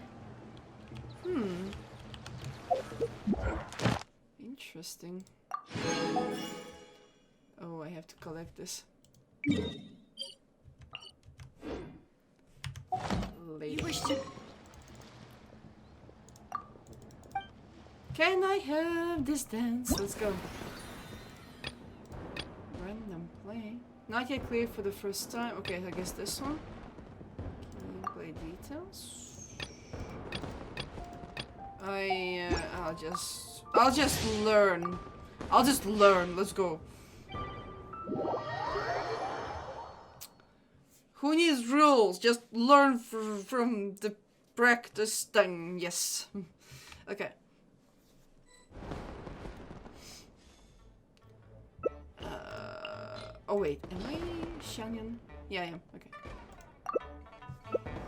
Speaker 1: Interesting. Oh, I have to collect this. lady.
Speaker 4: You wish to...
Speaker 1: Can I have this dance? Let's go. Random play. Not yet clear for the first time. Okay, I guess this one. Gameplay details. I'll just learn. I'll just learn. Let's go. Who needs rules? Just learn from the practice thing. Yes. Okay. Oh wait, am I Shannon? Yeah, I am. Okay.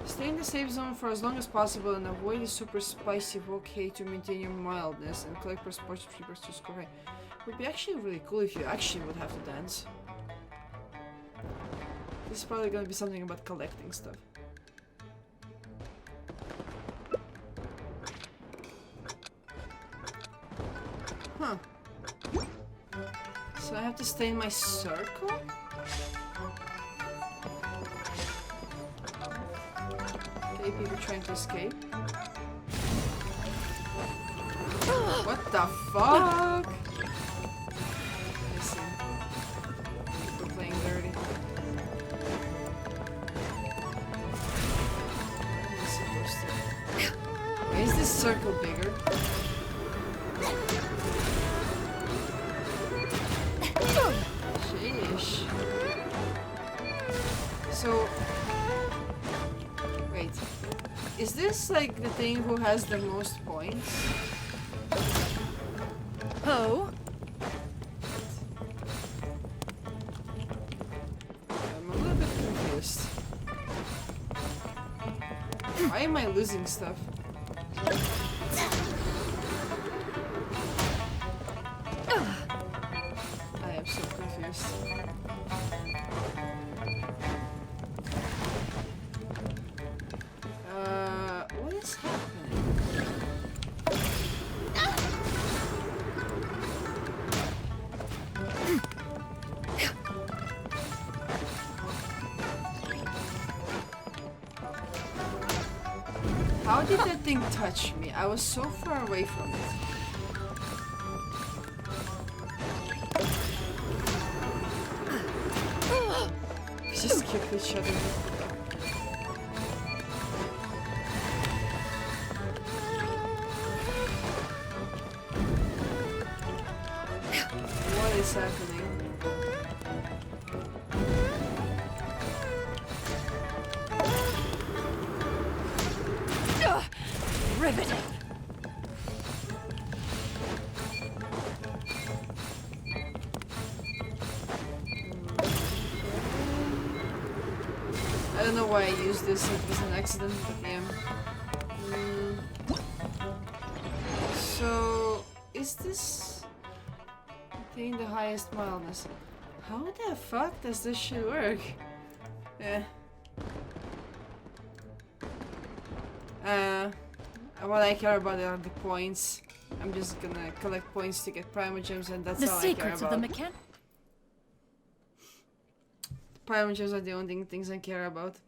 Speaker 1: Stay in the safe zone for as long as possible and avoid the super spicy volcano to maintain your mildness and collect sports triggers to score high. Would be actually really cool if you actually would have to dance. This is probably gonna be something about collecting stuff. Huh. So I have to stay in my circle? Okay, people trying to escape. What the fuck? Listen. We're playing dirty. What am I supposed to? Why is this circle bigger? Sheesh. So, wait. Is this like the thing who has the most points?
Speaker 4: Oh?
Speaker 1: I'm a little bit confused. Why am I losing stuff? I am so confused. What is happening? How did that thing touch me? I was so far away from it. We just kicked each other. What is happening?
Speaker 4: Riveting.
Speaker 1: I don't know why I used this, it was an accident, but yeah. So, is this attain the highest mildness? How the fuck does this shit work? What I care about are the points. I'm just gonna collect points to get Primogems, and that's all I care
Speaker 4: secrets
Speaker 1: about.
Speaker 4: of the mechan.
Speaker 1: Primogems are the only things I care about.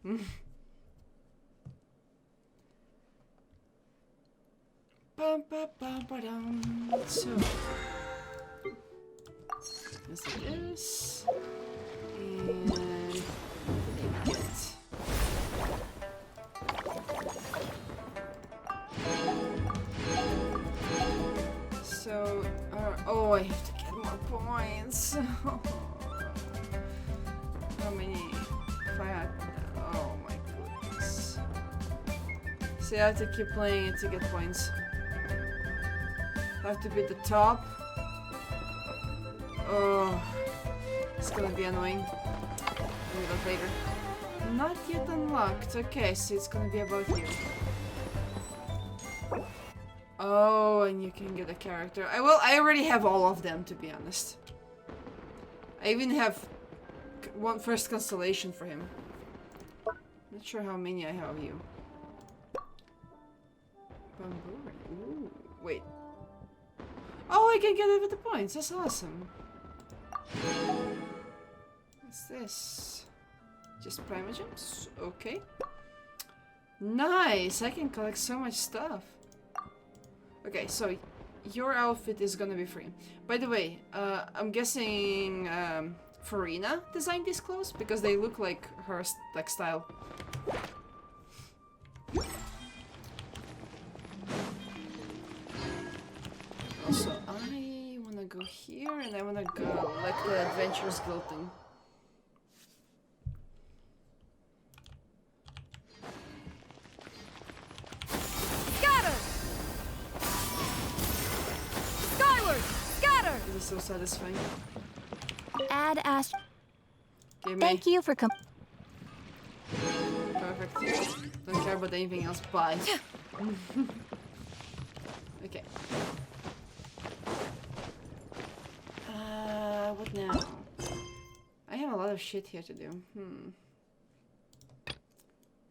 Speaker 1: Bum, ba, bum, ba, dum. So, let's do this. And what did I get? So, oh, I have to get more points. How many? Oh my goodness. See, I have to keep playing it to get points. I have to be at the top. Oh, it's gonna be annoying. A little later. Not yet unlocked. Okay, so it's gonna be about you. Oh, and you can get a character. I already have all of them, to be honest. I even have one first constellation for him. Not sure how many I have of you. Bamboo. Ooh, wait. Oh, I can get it with the points. That's awesome. What's this? Just Primogems? Okay. Nice! I can collect so much stuff. Okay, so your outfit is gonna be free. By the way, I'm guessing Farina designed these clothes because they look like her like style. Also, I wanna go here and I wanna go like the Adventurers Guild thing.
Speaker 4: Scatter! Skyward! Scatter!
Speaker 1: This is so satisfying.
Speaker 3: Add Ash.
Speaker 1: Okay,
Speaker 3: Thank you for
Speaker 1: Perfect. Don't care about anything else. Bye. Okay. What now? I have a lot of shit here to do.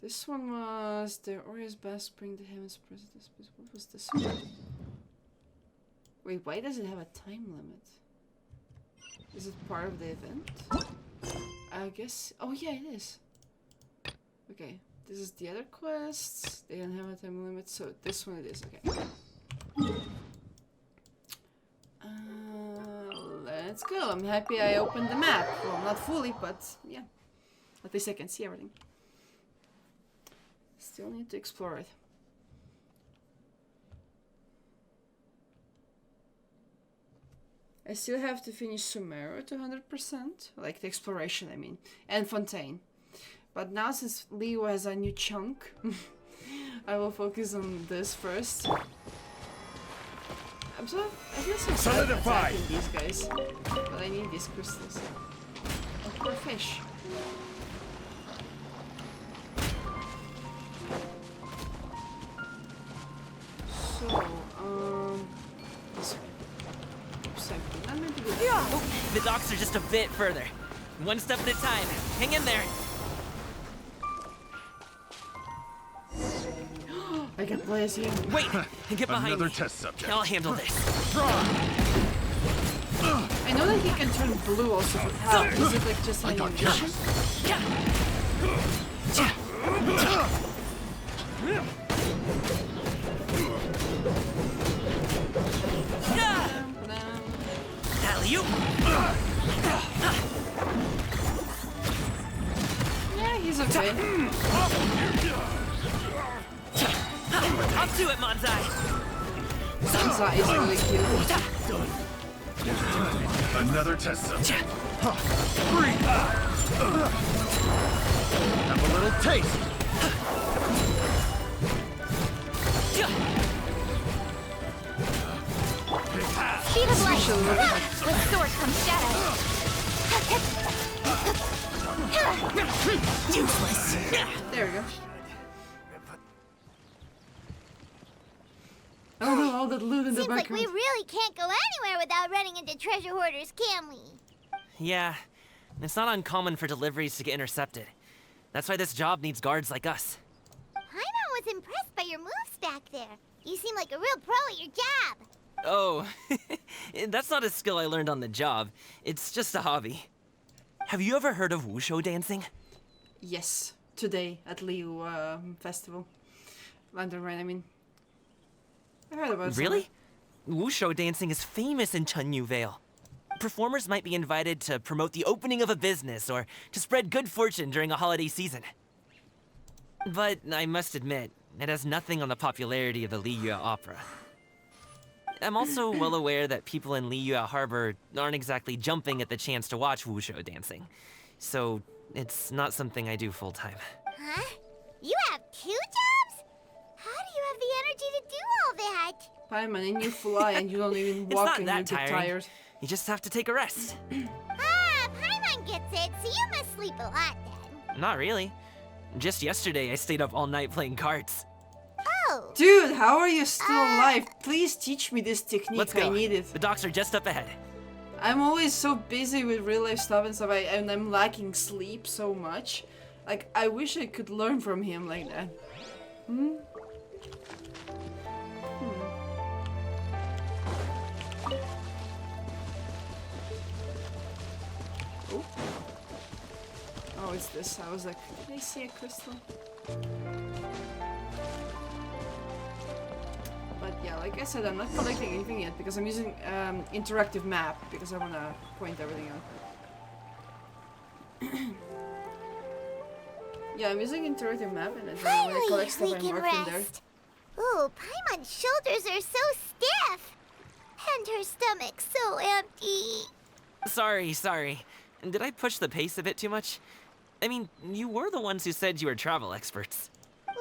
Speaker 1: This one was the Oria's best bring the heavens president. What was this one? Wait, why does it have a time limit? Is it part of the event? I guess. Oh yeah, it is. Okay, this is the other quests. They don't have a time limit, so this one it is. Okay. Let's go. I'm happy I opened the map. Well, not fully, but yeah. At least I can see everything. Still need to explore it. I still have to finish Sumeru to 100%. Like the exploration, I mean. And Fontaine. But now since Leo has a new chunk, I will focus on this first. I feel so sad attacking these guys, but I need these crystals. Oh, poor fish. So, this way. Oops, I'm not meant to do that.
Speaker 8: Oh, the docks are just a bit further. One step at a time. Hang in there.
Speaker 1: I can play as you.
Speaker 8: Wait, get behind
Speaker 10: Another
Speaker 8: me.
Speaker 10: test subject.
Speaker 8: I'll handle this.
Speaker 1: I know that he can turn blue also, but how? Is it like just animation?
Speaker 8: Alley-oop.
Speaker 1: Yeah, he's okay.
Speaker 8: Up to it, Manzai.
Speaker 1: Sansa is really cute.
Speaker 10: Another test subject. Breathe. Have a little taste.
Speaker 3: Speed of light. With sword comes shadow.
Speaker 8: Useless.
Speaker 1: There we go. Oh no, all that loot in the
Speaker 2: Seems like
Speaker 1: background.
Speaker 2: we really can't go anywhere without running into treasure hoarders, can we?
Speaker 8: Yeah, it's not uncommon for deliveries to get intercepted. That's why this job needs guards like us.
Speaker 2: Paimon was impressed by your moves back there. You seem like a real pro at your job.
Speaker 8: Oh, that's not a skill I learned on the job. It's just a hobby. Have you ever heard of wushu dancing?
Speaker 1: Yes, today at Liu Festival. Lantern Rite, I mean. I heard about it.
Speaker 8: Really? Wushu dancing is famous in Chunyu Vale. Performers might be invited to promote the opening of a business or to spread good fortune during a holiday season. But I must admit, it has nothing on the popularity of the Liyue Opera. I'm also well aware that people in Liyue Harbor aren't exactly jumping at the chance to watch wushu dancing. So it's not something I do full-time.
Speaker 2: Huh? You have 2 jobs? How do you have the energy to do all that?
Speaker 1: Paimon, and you fly and you don't even
Speaker 8: It's
Speaker 1: walk
Speaker 8: not
Speaker 1: and
Speaker 8: that
Speaker 1: you get
Speaker 8: tiring.
Speaker 1: tired.
Speaker 8: You just have to take a rest.
Speaker 2: Ah, Paimon gets it, so you must sleep a lot then.
Speaker 8: Not really. Just yesterday, I stayed up all night playing cards.
Speaker 2: Oh,
Speaker 1: Dude, how are you still alive? Please teach me this technique.
Speaker 8: Let's go.
Speaker 1: I need it.
Speaker 8: The docks are just up ahead.
Speaker 1: I'm always so busy with real life stuff and stuff, and I'm lacking sleep so much. Like, I wish I could learn from him like that. Oh. Oh, it's this. I was like, did I see a crystal? Yeah, like I said, I'm not collecting anything yet because I'm using interactive map because I want to point everything out. Yeah, I'm using interactive map and then when I collect stuff, I mark them there.
Speaker 2: Ooh, Paimon's shoulders are so stiff. And her stomach so empty.
Speaker 8: Sorry. Did I push the pace a bit too much? I mean, you were the ones who said you were travel experts.
Speaker 2: Liu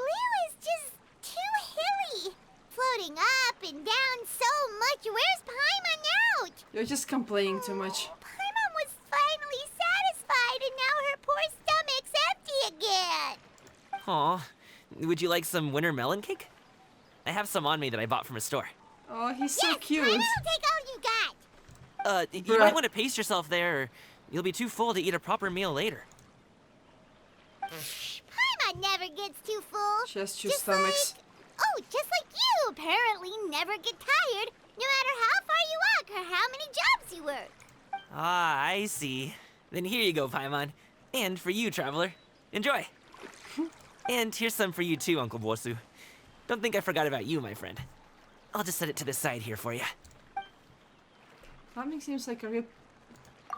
Speaker 2: is just too hilly. Floating up and down so much. Where's Paimon out?
Speaker 1: You're just complaining too much.
Speaker 2: Paimon was finally satisfied and now her poor stomach's empty again.
Speaker 8: Aw, would you like some winter melon cake? I have some on me that I bought from a store.
Speaker 1: Oh, he's so cute.
Speaker 2: Paimon will take all you got.
Speaker 8: You might want to pace yourself there, or you'll be too full to eat a proper meal later.
Speaker 2: Paimon never gets too full.
Speaker 1: She has two stomachs.
Speaker 2: Just like you apparently never get tired, no matter how far you walk or how many jobs you work.
Speaker 8: Ah, I see. Then here you go, Paimon. And for you, traveler. Enjoy. And here's some for you too, Uncle Bosu. Don't think I forgot about you, my friend. I'll just set it to the side here for you.
Speaker 1: Calming seems like a real...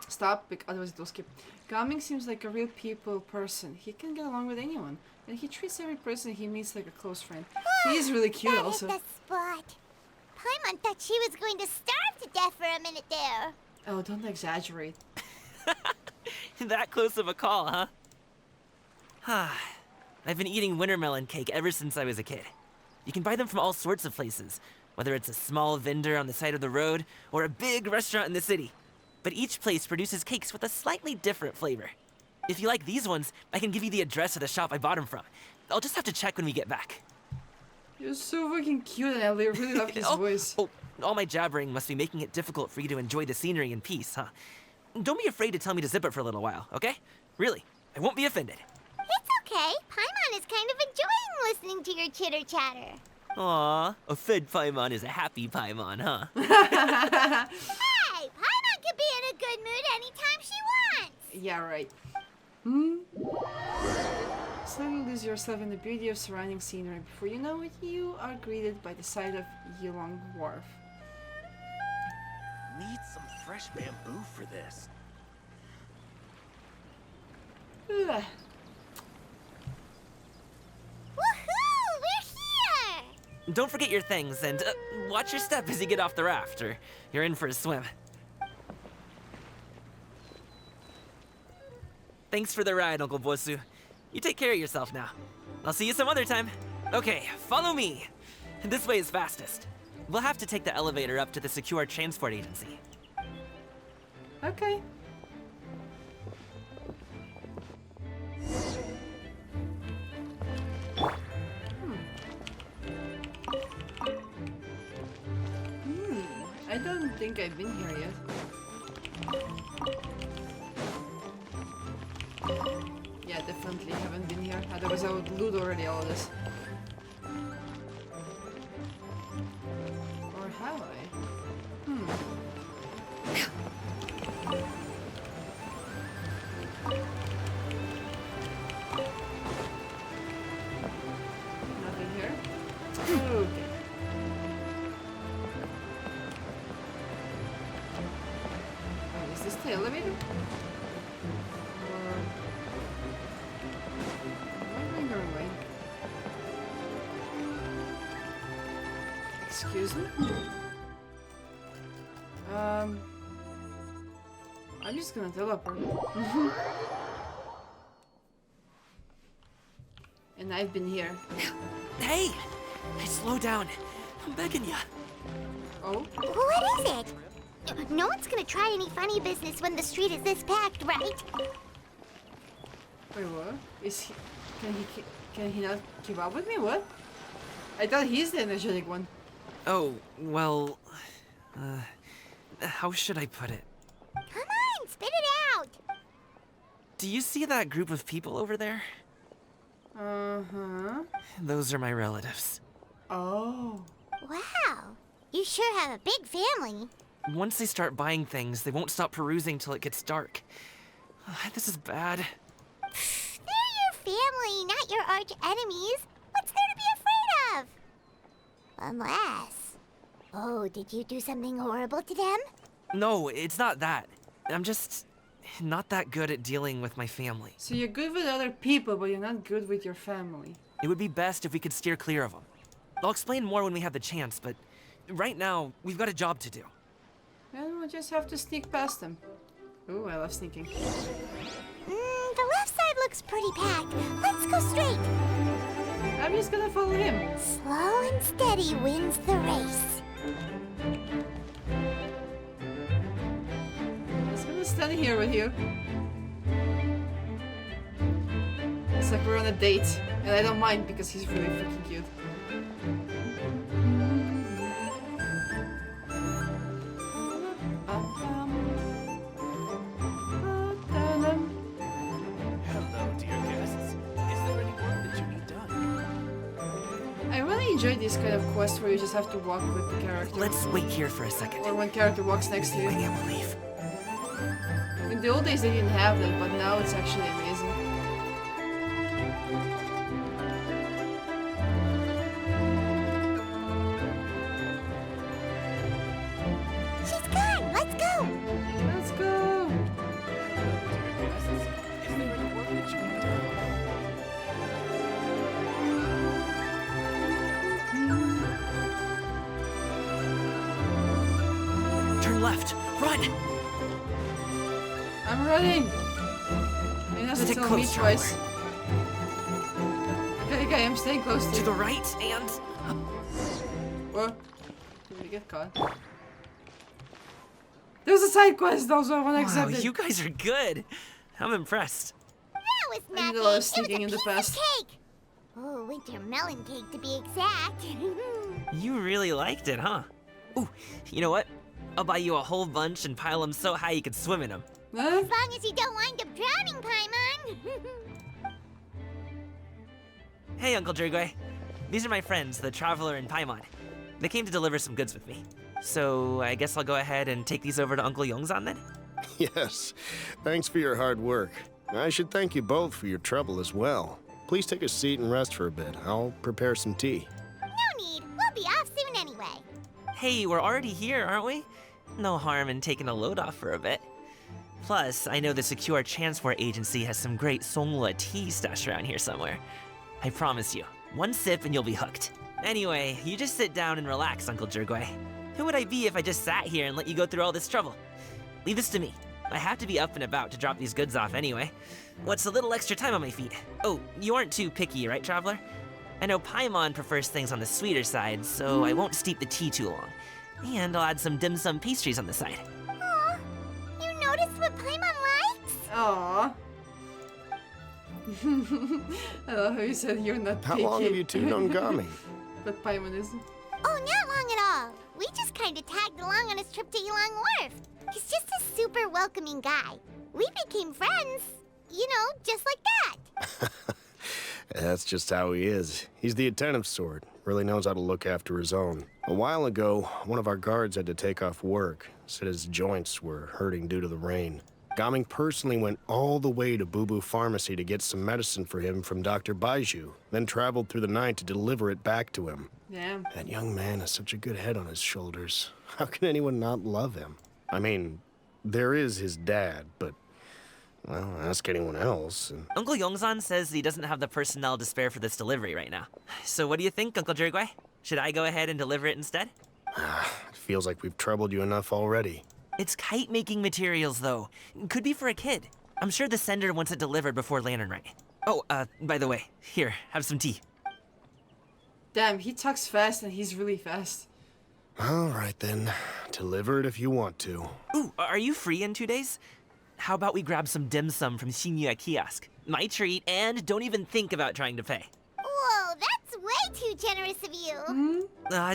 Speaker 1: Stop, otherwise it will skip. Calming seems like a real people person. He can get along with anyone. And he treats every person he meets like a close friend. He is really cute
Speaker 2: That
Speaker 1: also.
Speaker 2: hit the spot. Paimon thought she was going to starve to death for a minute there.
Speaker 1: Oh, don't exaggerate.
Speaker 8: That close of a call, huh? I've been eating winter melon cake ever since I was a kid. You can buy them from all sorts of places, whether it's a small vendor on the side of the road or a big restaurant in the city. But each place produces cakes with a slightly different flavor. If you like these ones, I can give you the address of the shop I bought them from. I'll just have to check when we get back.
Speaker 1: You're so fucking cute and I really love his voice.
Speaker 8: Oh, all my jabbering must be making it difficult for you to enjoy the scenery in peace, huh? Don't be afraid to tell me to zip it for a little while, okay? Really, I won't be offended.
Speaker 2: It's okay. Paimon is kind of enjoying listening to your chitter-chatter.
Speaker 8: Aw, a fed Paimon is a happy Paimon, huh?
Speaker 2: Hey, Paimon can be in a good mood anytime she wants.
Speaker 1: Yeah, right. Slowly lose yourself in the beauty of surrounding scenery. Before you know it, you are greeted by the sight of Yilong Wharf.
Speaker 10: Need some fresh bamboo for this.
Speaker 1: Ugh.
Speaker 2: Woohoo! We're here!
Speaker 8: Don't forget your things, and watch your step as you get off the raft, or you're in for a swim. Thanks for the ride, Uncle Bosu. You take care of yourself now. I'll see you some other time. Okay, follow me. This way is fastest. We'll have to take the elevator up to the secure transport agency.
Speaker 1: Okay. I don't think I've been here yet. Yeah, definitely haven't been here. Otherwise I would loot already all of this. Or have I? Nothing here? Okay. Oh, is this the elevator? Or... Am I going the wrong way? Excuse me? I'm just gonna teleport. And I've been here.
Speaker 8: Hey! Slow down. I'm begging you.
Speaker 2: What
Speaker 1: Oh?
Speaker 2: is it? No one's gonna try any funny business when the street is this packed, right?
Speaker 1: Wait, what? Is he... Can he not keep up with me? What? I thought he's the energetic one.
Speaker 8: Oh, well... how should I put it?
Speaker 2: Come on, spit it out!
Speaker 8: Do you see that group of people over there?
Speaker 1: Uh-huh.
Speaker 8: Those are my relatives.
Speaker 1: Oh.
Speaker 2: Wow, you sure have a big family.
Speaker 8: Once they start buying things, they won't stop perusing till it gets dark. This is bad.
Speaker 2: They're your family, not your arch enemies. What's there to be afraid of? Unless... Oh, did you do something horrible to them?
Speaker 8: No, it's not that. I'm just not that good at dealing with my family.
Speaker 1: So you're good with other people, but you're not good with your family.
Speaker 8: It would be best if we could steer clear of them. I'll explain more when we have the chance, but right now, we've got a job to do.
Speaker 1: Then we'll just have to sneak past them. Ooh, I love sneaking.
Speaker 2: The left side looks pretty packed. Let's go straight.
Speaker 1: I'm just gonna follow him.
Speaker 2: Slow and steady wins the race.
Speaker 1: I'm just gonna stand here with you. It's like we're on a date, and I don't mind because he's really freaking cute.
Speaker 10: Hello, dear guests. Is there any work that you need done?
Speaker 1: I really enjoy these kind of quests where you just have to walk with the character.
Speaker 8: Let's wait here for a second.
Speaker 1: Or one character walks next to you.
Speaker 8: I can't believe.
Speaker 1: In the old days they didn't have that, but now it's actually amazing.
Speaker 2: She's gone. Let's go.
Speaker 1: Let's go!
Speaker 10: Hello, dear guests. Is there any work that you need done?
Speaker 8: Turn left. Run!
Speaker 1: I'm running! He has to
Speaker 8: Stick
Speaker 1: tell me
Speaker 8: close,
Speaker 1: twice. Okay, I'm staying close to
Speaker 8: To
Speaker 1: you.
Speaker 8: the right and...
Speaker 1: What? Did we get caught? There's a side quest also, I want to
Speaker 8: Wow,
Speaker 1: accept it.
Speaker 8: you guys are good. I'm impressed.
Speaker 2: That was
Speaker 1: I
Speaker 2: nothing.
Speaker 1: did a lot of
Speaker 2: It was
Speaker 1: sneaking
Speaker 2: a
Speaker 1: in the
Speaker 2: piece
Speaker 1: past.
Speaker 2: of cake. Oh, winter melon cake to be exact.
Speaker 8: You really liked it, huh? Ooh, you know what? I'll buy you a whole bunch and pile them so high you could swim in them.
Speaker 1: Huh?
Speaker 2: As long as you don't wind up drowning, Paimon.
Speaker 8: Hey, Uncle Jergway. These are my friends, the Traveler and Paimon. They came to deliver some goods with me. So I guess I'll go ahead and take these over to Uncle Yongzan then?
Speaker 11: Yes. Thanks for your hard work. I should thank you both for your trouble as well. Please take a seat and rest for a bit. I'll prepare some tea.
Speaker 2: No need. We'll be off soon anyway.
Speaker 8: Hey, we're already here, aren't we? No harm in taking a load off for a bit. Plus, I know the Secure Transport Agency has some great Songhua tea stashed around here somewhere. I promise you, one sip and you'll be hooked. Anyway, you just sit down and relax, Uncle Jergway. Who would I be if I just sat here and let you go through all this trouble? Leave this to me. I have to be up and about to drop these goods off anyway. What's a little extra time on my feet? Oh, you aren't too picky, right, Traveler? I know Paimon prefers things on the sweeter side, so I won't steep the tea too long. And I'll add some dim sum pastries on the side.
Speaker 2: Aw, you noticed what Paimon likes?
Speaker 1: Aww. I love how you said you're not
Speaker 11: How
Speaker 1: picky.
Speaker 11: long have you two known Gami?
Speaker 1: But Paimon isn't.
Speaker 2: Oh, not long at all. We just kind of tagged along on his trip to Yulong Wharf. He's just a super welcoming guy. We became friends. You know, just like that.
Speaker 11: That's just how he is. He's the attentive sort. Really knows how to look after his own. A while ago, one of our guards had to take off work. Said his joints were hurting due to the rain. Gaming personally went all the way to Boo Boo Pharmacy to get some medicine for him from Dr. Baiju, then traveled through the night to deliver it back to him.
Speaker 1: Damn.
Speaker 11: That young man has such a good head on his shoulders. How can anyone not love him? I mean, there is his dad, but, well, ask anyone else. And
Speaker 8: Uncle Yongzan says he doesn't have the personnel to spare for this delivery right now. So what do you think, Uncle Jergway? Should I go ahead and deliver it instead?
Speaker 11: it feels like we've troubled you enough already.
Speaker 8: It's kite-making materials, though. Could be for a kid. I'm sure the sender wants it delivered before Lantern Rite. Oh, by the way, here, have some tea.
Speaker 1: Damn, he talks fast and he's really fast.
Speaker 11: All right, then. Deliver it if you want to.
Speaker 8: Ooh, are you free in 2 days? How about we grab some dim sum from Shinya Kiosk? My treat, and don't even think about trying to pay.
Speaker 2: Whoa, that's way too generous of you.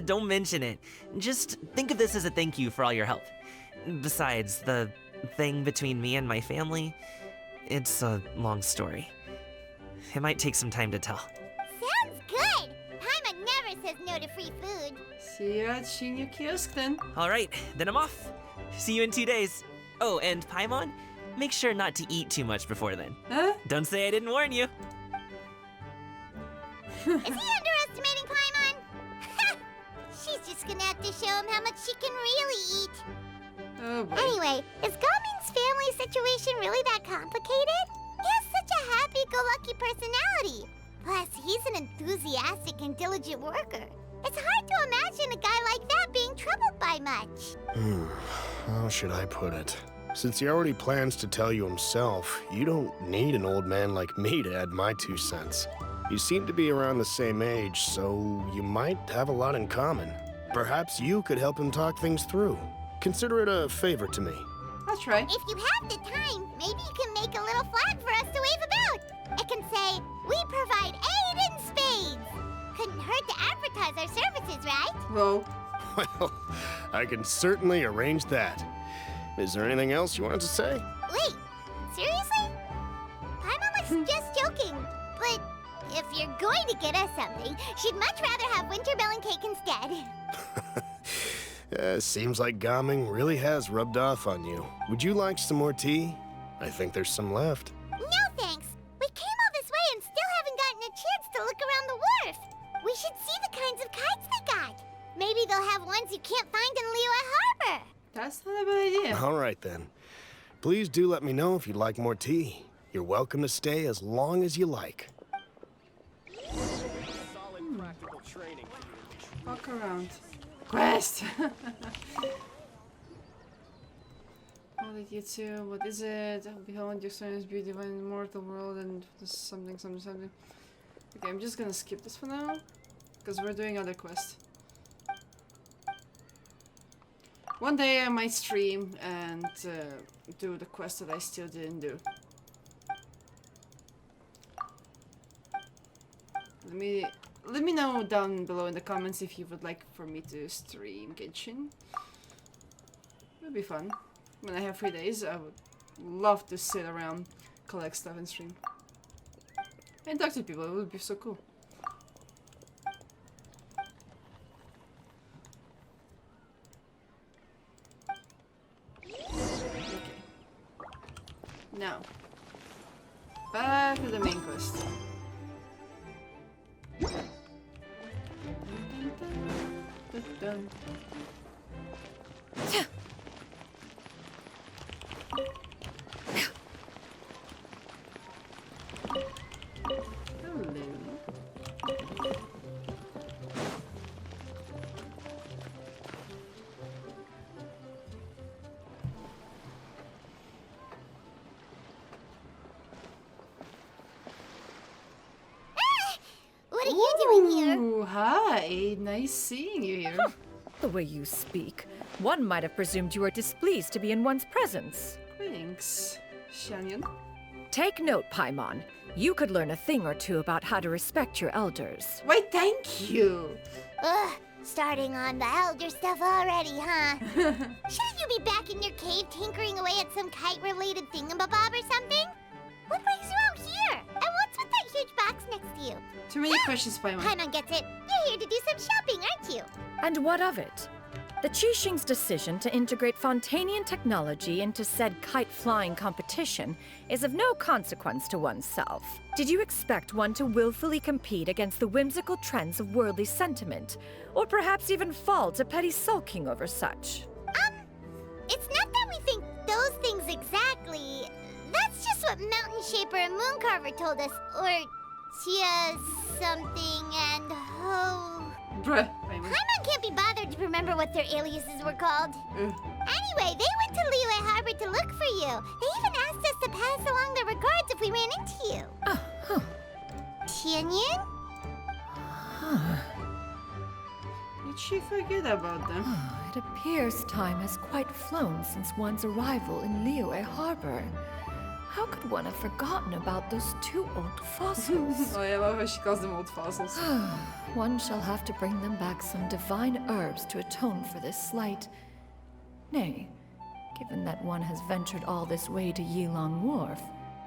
Speaker 8: Don't mention it. Just think of this as a thank you for all your help. Besides, the thing between me and my family, it's a long story. It might take some time to tell.
Speaker 2: Sounds good. Paimon never says no to free food.
Speaker 1: See you at Shinya Kiosk then.
Speaker 8: All right, then I'm off. See you in 2 days. Oh, and Paimon, make sure not to eat too much before then.
Speaker 1: Huh?
Speaker 8: Don't say I didn't warn you.
Speaker 2: Is he underestimating Paimon? She's just gonna have to show him how much she can really eat.
Speaker 1: Oh boy.
Speaker 2: Anyway, is Gaming's family situation really that complicated? He has such a happy-go-lucky personality. Plus, he's an enthusiastic and diligent worker. It's hard to imagine a guy like that being troubled by much.
Speaker 11: How should I put it? Since he already plans to tell you himself, you don't need an old man like me to add my 2 cents. You seem to be around the same age, so you might have a lot in common. Perhaps you could help him talk things through. Consider it a favor to me.
Speaker 1: I'll try.
Speaker 2: If you have the time, maybe you can make a little flag for us to wave about. It can say, "We provide aid in spades." Couldn't hurt to advertise our services, right?
Speaker 1: Whoa.
Speaker 11: Well, I can certainly arrange that. Is there anything else you wanted to say?
Speaker 2: Wait, seriously? Paimon was just joking, but if you're going to get us something, she'd much rather have winter melon cake instead.
Speaker 11: Seems like Gaming really has rubbed off on you. Would you like some more tea? I think there's some left.
Speaker 2: No thanks. We came all this way and still haven't gotten a chance to look around the wharf. We should see the kinds of kites they got. Maybe they'll have ones you can't find in Liyue Harbor.
Speaker 1: That's not a bad idea.
Speaker 11: All right, then. Please do let me know if you'd like more tea. You're welcome to stay as long as you like.
Speaker 1: Walk around. Quest! How did you two? What is it? Behold your son's beauty of an immortal world and something. Okay, I'm just gonna skip this for now. Because we're doing other quests. One day I might stream and do the quest that I still didn't do. Let me know down below in the comments if you would like for me to stream Genshin. It would be fun. When I have 3 days, I would love to sit around, collect stuff and stream. And talk to people, it would be so cool. Okay. Now, back to the main quest. Dun.
Speaker 2: What are you doing here?
Speaker 1: Ooh, hi, nice seeing you here.
Speaker 12: The way you speak, one might have presumed you were displeased to be in one's presence.
Speaker 1: Thanks, Shannon.
Speaker 12: Take note, Paimon. You could learn a thing or two about how to respect your elders.
Speaker 1: Why, thank you.
Speaker 2: Ugh, starting on the elder stuff already, huh? Shouldn't you be back in your cave tinkering away at some kite-related thingamabob or something? What brings you out here? And what's with that huge box next to you?
Speaker 1: Too many questions, Paimon.
Speaker 2: Paimon gets it. You're here to do some shopping, aren't you?
Speaker 12: And what of it? The Qixing's decision to integrate Fontanian technology into said kite-flying competition is of no consequence to oneself. Did you expect one to willfully compete against the whimsical trends of worldly sentiment, or perhaps even fall to petty sulking over such?
Speaker 2: It's not that we think those things exactly. That's just what Mountain Shaper and Mooncarver told us. Or Tia something and Ho.
Speaker 1: Bruh, Paimon.
Speaker 2: Paimon can't be bothered to remember what their aliases were called. Anyway, they went to Liyue Harbor to look for you. They even asked us to pass along their regards if we ran into you. Tianyan?
Speaker 1: Did she forget about them?
Speaker 12: It appears time has quite flown since one's arrival in Liyue Harbor. How could one have forgotten about those 2 old fossils?
Speaker 1: Oh, I love how she calls them old fossils.
Speaker 12: One shall have to bring them back some divine herbs to atone for this slight. Nay, given that one has ventured all this way to Yilong Wharf,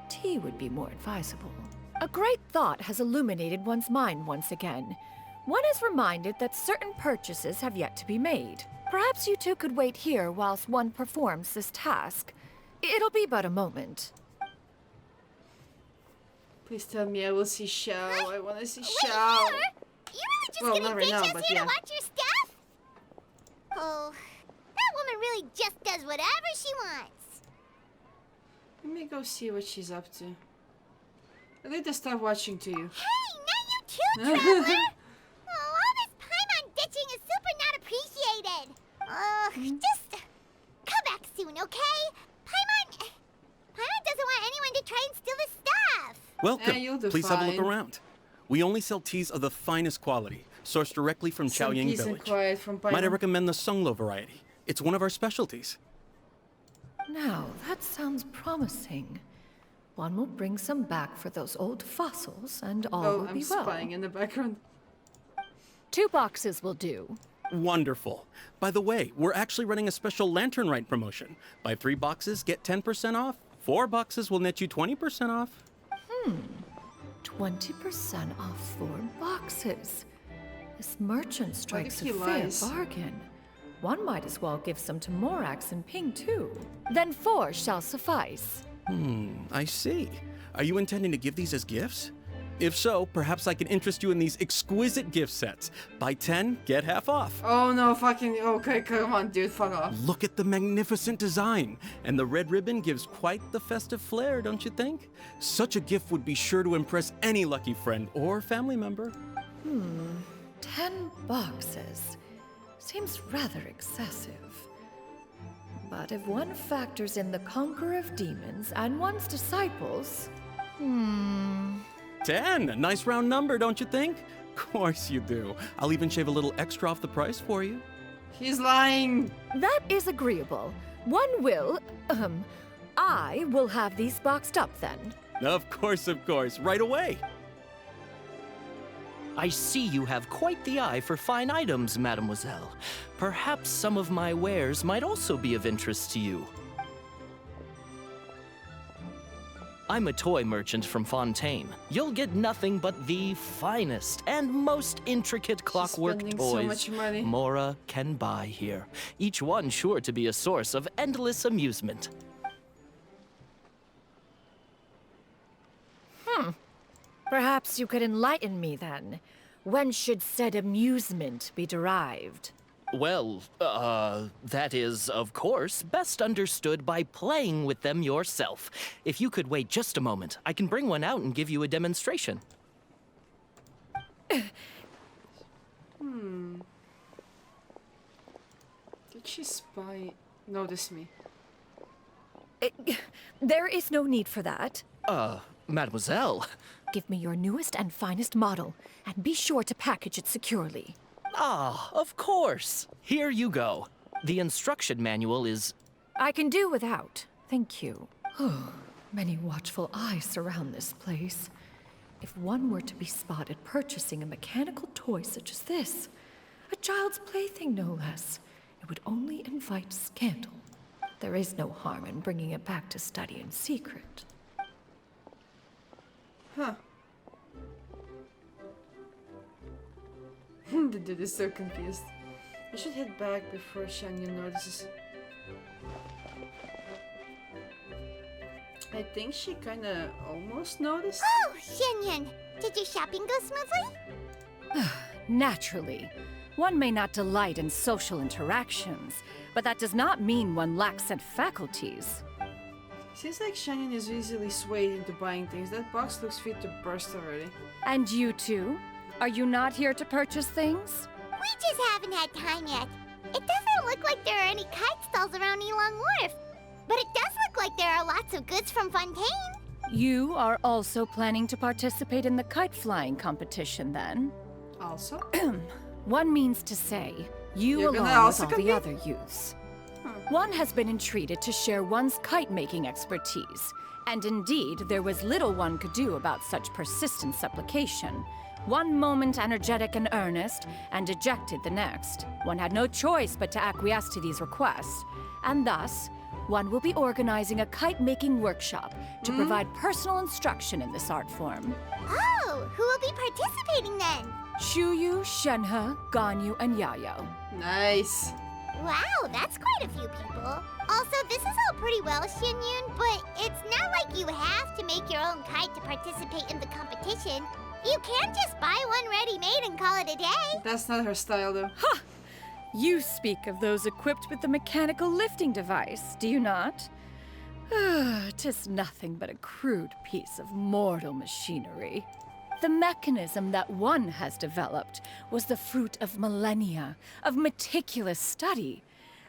Speaker 12: tea would be more advisable. A great thought has illuminated one's mind once again. One is reminded that certain purchases have yet to be made. Perhaps you two could wait here whilst one performs this task. It'll be but a moment.
Speaker 1: Please tell me I will see Xiao. I want to see
Speaker 2: Wait,
Speaker 1: Xiao.
Speaker 2: here? You really just
Speaker 1: Well,
Speaker 2: gonna
Speaker 1: not right
Speaker 2: ditch
Speaker 1: now,
Speaker 2: us
Speaker 1: but
Speaker 2: here
Speaker 1: yeah.
Speaker 2: to watch your stuff? Oh, that woman really just does whatever she wants.
Speaker 1: Let me go see what she's up to. I need to stop watching to you.
Speaker 2: Hey, not you too, Traveler! Oh, all this Paimon ditching is super not appreciated. Just come back soon, okay? Paimon doesn't want anyone to try and steal his stuff.
Speaker 10: Welcome.
Speaker 1: you'll do
Speaker 10: Please have a look
Speaker 1: fine.
Speaker 10: around. We only sell teas of the finest quality, sourced directly from
Speaker 1: Some
Speaker 10: Chaoying
Speaker 1: peace and
Speaker 10: Village.
Speaker 1: quiet from
Speaker 10: Might I
Speaker 1: Paimon.
Speaker 10: recommend the Sunglo variety? It's one of our specialties.
Speaker 12: Now, that sounds promising. One will bring some back for those old fossils, and all
Speaker 1: Oh,
Speaker 12: will
Speaker 1: I'm
Speaker 12: be well.
Speaker 1: spying in the background.
Speaker 4: 2 boxes will do.
Speaker 10: Wonderful. By the way, we're actually running a special Lantern Rite promotion. Buy 3 boxes, get 10% off. 4 boxes will net you 20% off.
Speaker 12: 20% off 4 boxes. This merchant strikes a
Speaker 1: he
Speaker 12: fair
Speaker 1: lies.
Speaker 12: bargain. One might as well give some to Morax and Ping, too.
Speaker 4: Then 4 shall suffice.
Speaker 10: I see. Are you intending to give these as gifts? If so, perhaps I can interest you in these exquisite gift sets. Buy 10, get half off.
Speaker 1: Oh no, fucking. Okay, come on, dude, fuck off.
Speaker 10: Look at the magnificent design. And the red ribbon gives quite the festive flair, don't you think? Such a gift would be sure to impress any lucky friend or family member.
Speaker 12: 10 boxes. Seems rather excessive. But if one factors in the Conqueror of Demons and one's disciples...
Speaker 10: 10, a nice round number, don't you think? Of course you do. I'll even shave a little extra off the price for you.
Speaker 1: He's lying.
Speaker 4: That is agreeable. One will, I will have these boxed up then.
Speaker 10: Of course, right away.
Speaker 13: I see you have quite the eye for fine items, mademoiselle. Perhaps some of my wares might also be of interest to you. I'm a toy merchant from Fontaine. You'll get nothing but the finest and most intricate clockwork
Speaker 1: spending so
Speaker 13: toys
Speaker 1: much money.
Speaker 13: Mora can buy here. Each one sure to be a source of endless amusement.
Speaker 4: Perhaps you could enlighten me then. When should said amusement be derived?
Speaker 13: Well, that is, of course, best understood by playing with them yourself. If you could wait just a moment, I can bring one out and give you a demonstration.
Speaker 1: Did she notice me?
Speaker 4: There is no need for that.
Speaker 13: Mademoiselle.
Speaker 4: Give me your newest and finest model, and be sure to package it securely.
Speaker 13: Ah, of course. Here you go. The instruction manual is...
Speaker 4: I can do without. Thank you.
Speaker 12: Many watchful eyes surround this place. If one were to be spotted purchasing a mechanical toy such as this, a child's plaything no less, it would only invite scandal. There is no harm in bringing it back to study in secret.
Speaker 1: Huh. The dude is so confused. I should head back before Shanyan notices. I think she kinda almost noticed.
Speaker 2: Oh, Shenyan, did your shopping go smoothly?
Speaker 14: Naturally. One may not delight in social interactions, but that does not mean one lacks said faculties.
Speaker 1: Seems like Shanyan is easily swayed into buying things. That box looks fit to burst already.
Speaker 14: And you too? Are you not here to purchase things?
Speaker 2: We just haven't had time yet. It doesn't look like there are any kite stalls around Elong Wharf, but it does look like there are lots of goods from Fontaine.
Speaker 14: You are also planning to participate in the kite flying competition then?
Speaker 1: Also?
Speaker 14: One means to say, you
Speaker 1: You're gonna
Speaker 14: along with
Speaker 1: also
Speaker 14: all the
Speaker 1: compete?
Speaker 14: other youths. One has been entreated to share one's kite-making expertise, and indeed, there was little one could do about such persistent supplication. One moment energetic and earnest, and dejected the next. One had no choice but to acquiesce to these requests, and thus, one will be organizing a kite-making workshop to provide personal instruction in this art form.
Speaker 2: Oh, who will be participating then?
Speaker 14: Shuyu, Shenhe, Ganyu, and Yayo.
Speaker 1: Nice.
Speaker 2: Wow, that's quite a few people. Also, this is all pretty well, Xinyun, but it's not like you have to make your own kite to participate in the competition. You can just buy one ready-made and call it a day.
Speaker 1: That's not her style, though.
Speaker 14: You speak of those equipped with the mechanical lifting device, do you not? 'Tis nothing but a crude piece of mortal machinery. The mechanism that one has developed was the fruit of millennia of meticulous study.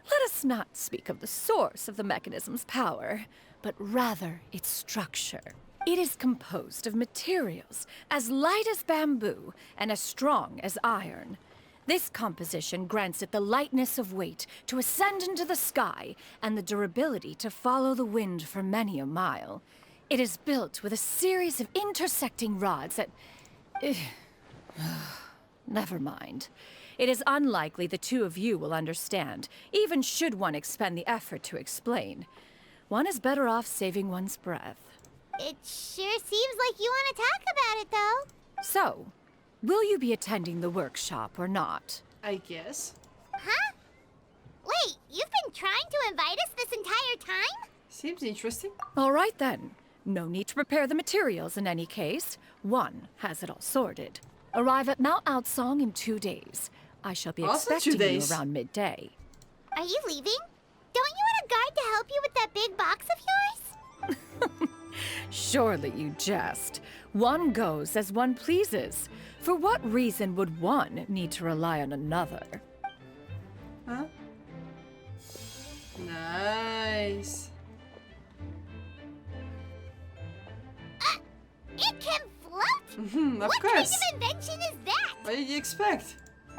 Speaker 14: Let us not speak of the source of the mechanism's power, but rather its structure. It is composed of materials as light as bamboo and as strong as iron. This composition grants it the lightness of weight to ascend into the sky and the durability to follow the wind for many a mile. It is built with a series of intersecting rods that... Never mind. It is unlikely the two of you will understand, even should one expend the effort to explain. One is better off saving one's breath.
Speaker 2: It sure seems like you want to talk about it, though.
Speaker 14: So, will you be attending the workshop or not?
Speaker 1: I guess.
Speaker 2: Huh? Wait, you've been trying to invite us this entire time?
Speaker 1: Seems interesting.
Speaker 14: All right then. No need to prepare the materials in any case. One has it all sorted. Arrive at Mount Outsong in 2 days. I shall be
Speaker 1: Also 2
Speaker 14: expecting you
Speaker 1: days.
Speaker 14: around midday.
Speaker 2: Are you leaving? Don't you want a guard to help you with that big box of yours?
Speaker 14: Surely you jest. One goes as one pleases. For what reason would one need to rely on another?
Speaker 1: Huh? Nice.
Speaker 2: It can float?
Speaker 1: Of
Speaker 2: What
Speaker 1: course.
Speaker 2: kind of invention is that?
Speaker 1: What did you expect?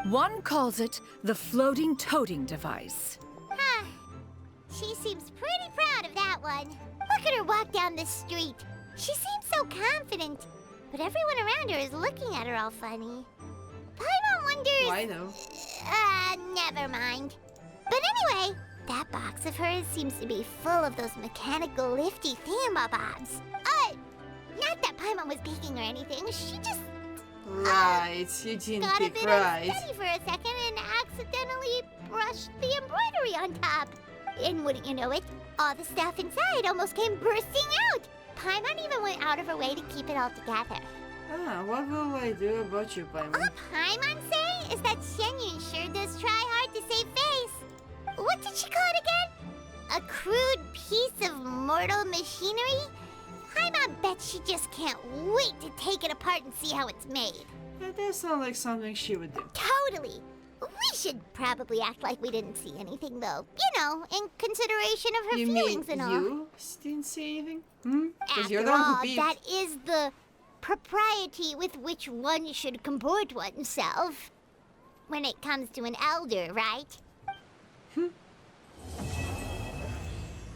Speaker 14: One calls it the floating toting device.
Speaker 2: Huh. She seems pretty proud of that one. Look at her walk down the street. She seems so confident. But everyone around her is looking at her all funny. Paimon wonders...
Speaker 1: Why though?
Speaker 2: Never mind. But anyway, that box of hers seems to be full of those mechanical lifty thingamabobs. Not that Paimon was peeking or anything. She just...
Speaker 1: Right, you didn't
Speaker 2: got a
Speaker 1: pick
Speaker 2: bit
Speaker 1: right.
Speaker 2: unsteady for a second and accidentally brushed the embroidery on top. And wouldn't you know it, all the stuff inside almost came bursting out. Paimon even went out of her way to keep it all together.
Speaker 1: Ah, what will I do about you, Paimon?
Speaker 2: All Paimon say is that Shenyun sure does try hard to save face. What did she call it again? A crude piece of mortal machinery? Paimon bets she just can't wait to take it apart and see how it's made.
Speaker 1: That does sound like something she would do.
Speaker 2: Totally. We should probably act like we didn't see anything, though. You know, in consideration of her
Speaker 1: You
Speaker 2: feelings
Speaker 1: mean
Speaker 2: and all.
Speaker 1: you didn't see anything? Because you're
Speaker 2: After
Speaker 1: the one
Speaker 2: all,
Speaker 1: who peeped.
Speaker 2: that is the propriety with which one should comport oneself. When it comes to an elder, right?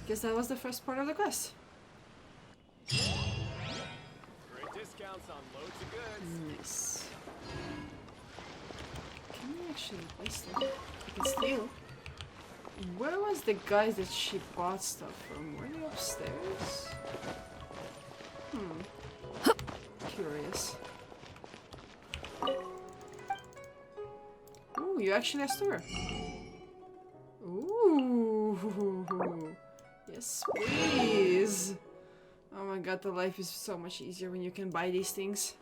Speaker 1: Guess that was the first part of the quest.
Speaker 7: Great discounts on loads of goods.
Speaker 1: Nice. Can you actually buy stuff? I can steal. Where was the guys that she bought stuff from? Were they upstairs? Curious. Ooh, you actually have a store. Ooh. Yes, please. Oh my god, the life is so much easier when you can buy these things.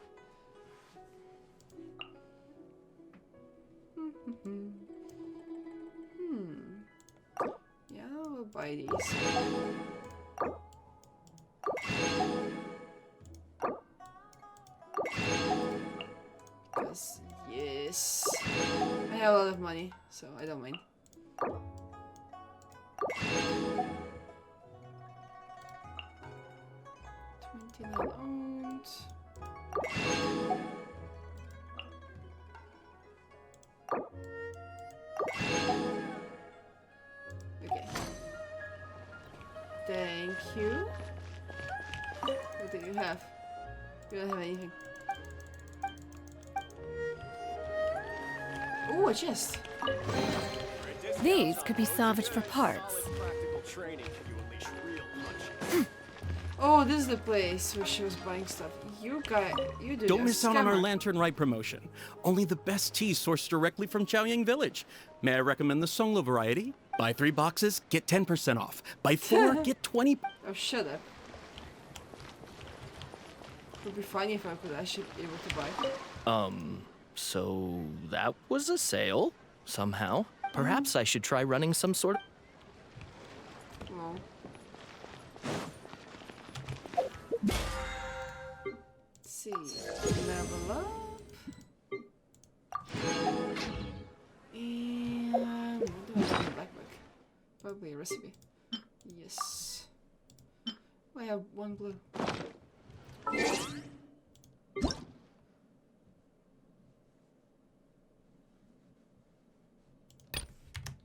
Speaker 1: Yeah, we'll buy these. Because, yes. I have a lot of money, so I don't mind. 29 owned. Okay. Thank you. What do you have? You don't have anything. Ooh, a chest.
Speaker 14: These could be salvaged for parts.
Speaker 1: Oh, this is the place where she was buying stuff. You do.
Speaker 10: Don't miss out on our Lantern Rite promotion. Only the best tea sourced directly from Chaoyang Village. May I recommend the Songlo variety? Buy 3 boxes, get 10% off. Buy 4, get 20.
Speaker 1: Oh, shut up. It would be funny if I could actually be able to buy.
Speaker 13: So that was a sale, somehow. Perhaps I should try running some sort of...
Speaker 1: Well. Let's see. Level up. And what do I have in the backpack? Probably a recipe. Yes. Oh, I have one blue.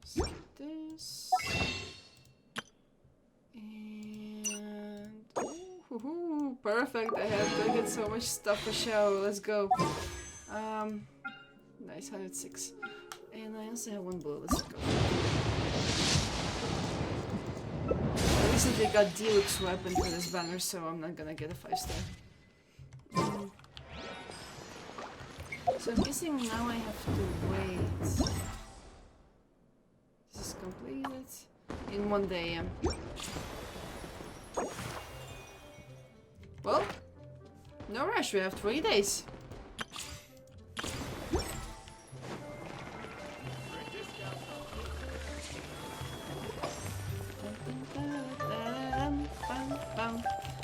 Speaker 1: So this. And ooh, perfect. I get so much stuff to show. Let's go. Nice, 106. And I also have one blue. Let's go. I recently got deluxe weapon for this banner, so I'm not gonna get a 5-star. So I'm guessing now I have to wait. This is completed in 1 day. Well, no rush. We have 20 days.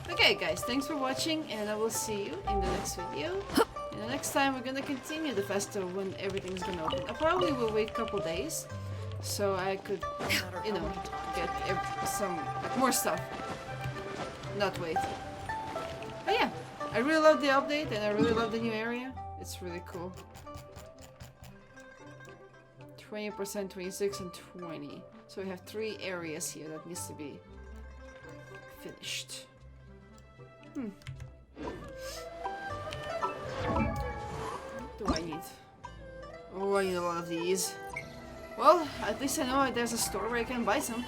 Speaker 1: Okay guys, thanks for watching and I will see you in the next video. And the next time we're gonna continue the festival when everything's gonna open. I probably will wait a couple days so I could, you know, get some more stuff. Not wait. But yeah, I really love the update and I really love the new area. It's really cool. 20%, 26 and 20. So we have 3 areas here that needs to be finished. What do I need? Oh, I need a lot of these. Well, at least I know there's a store where I can buy some.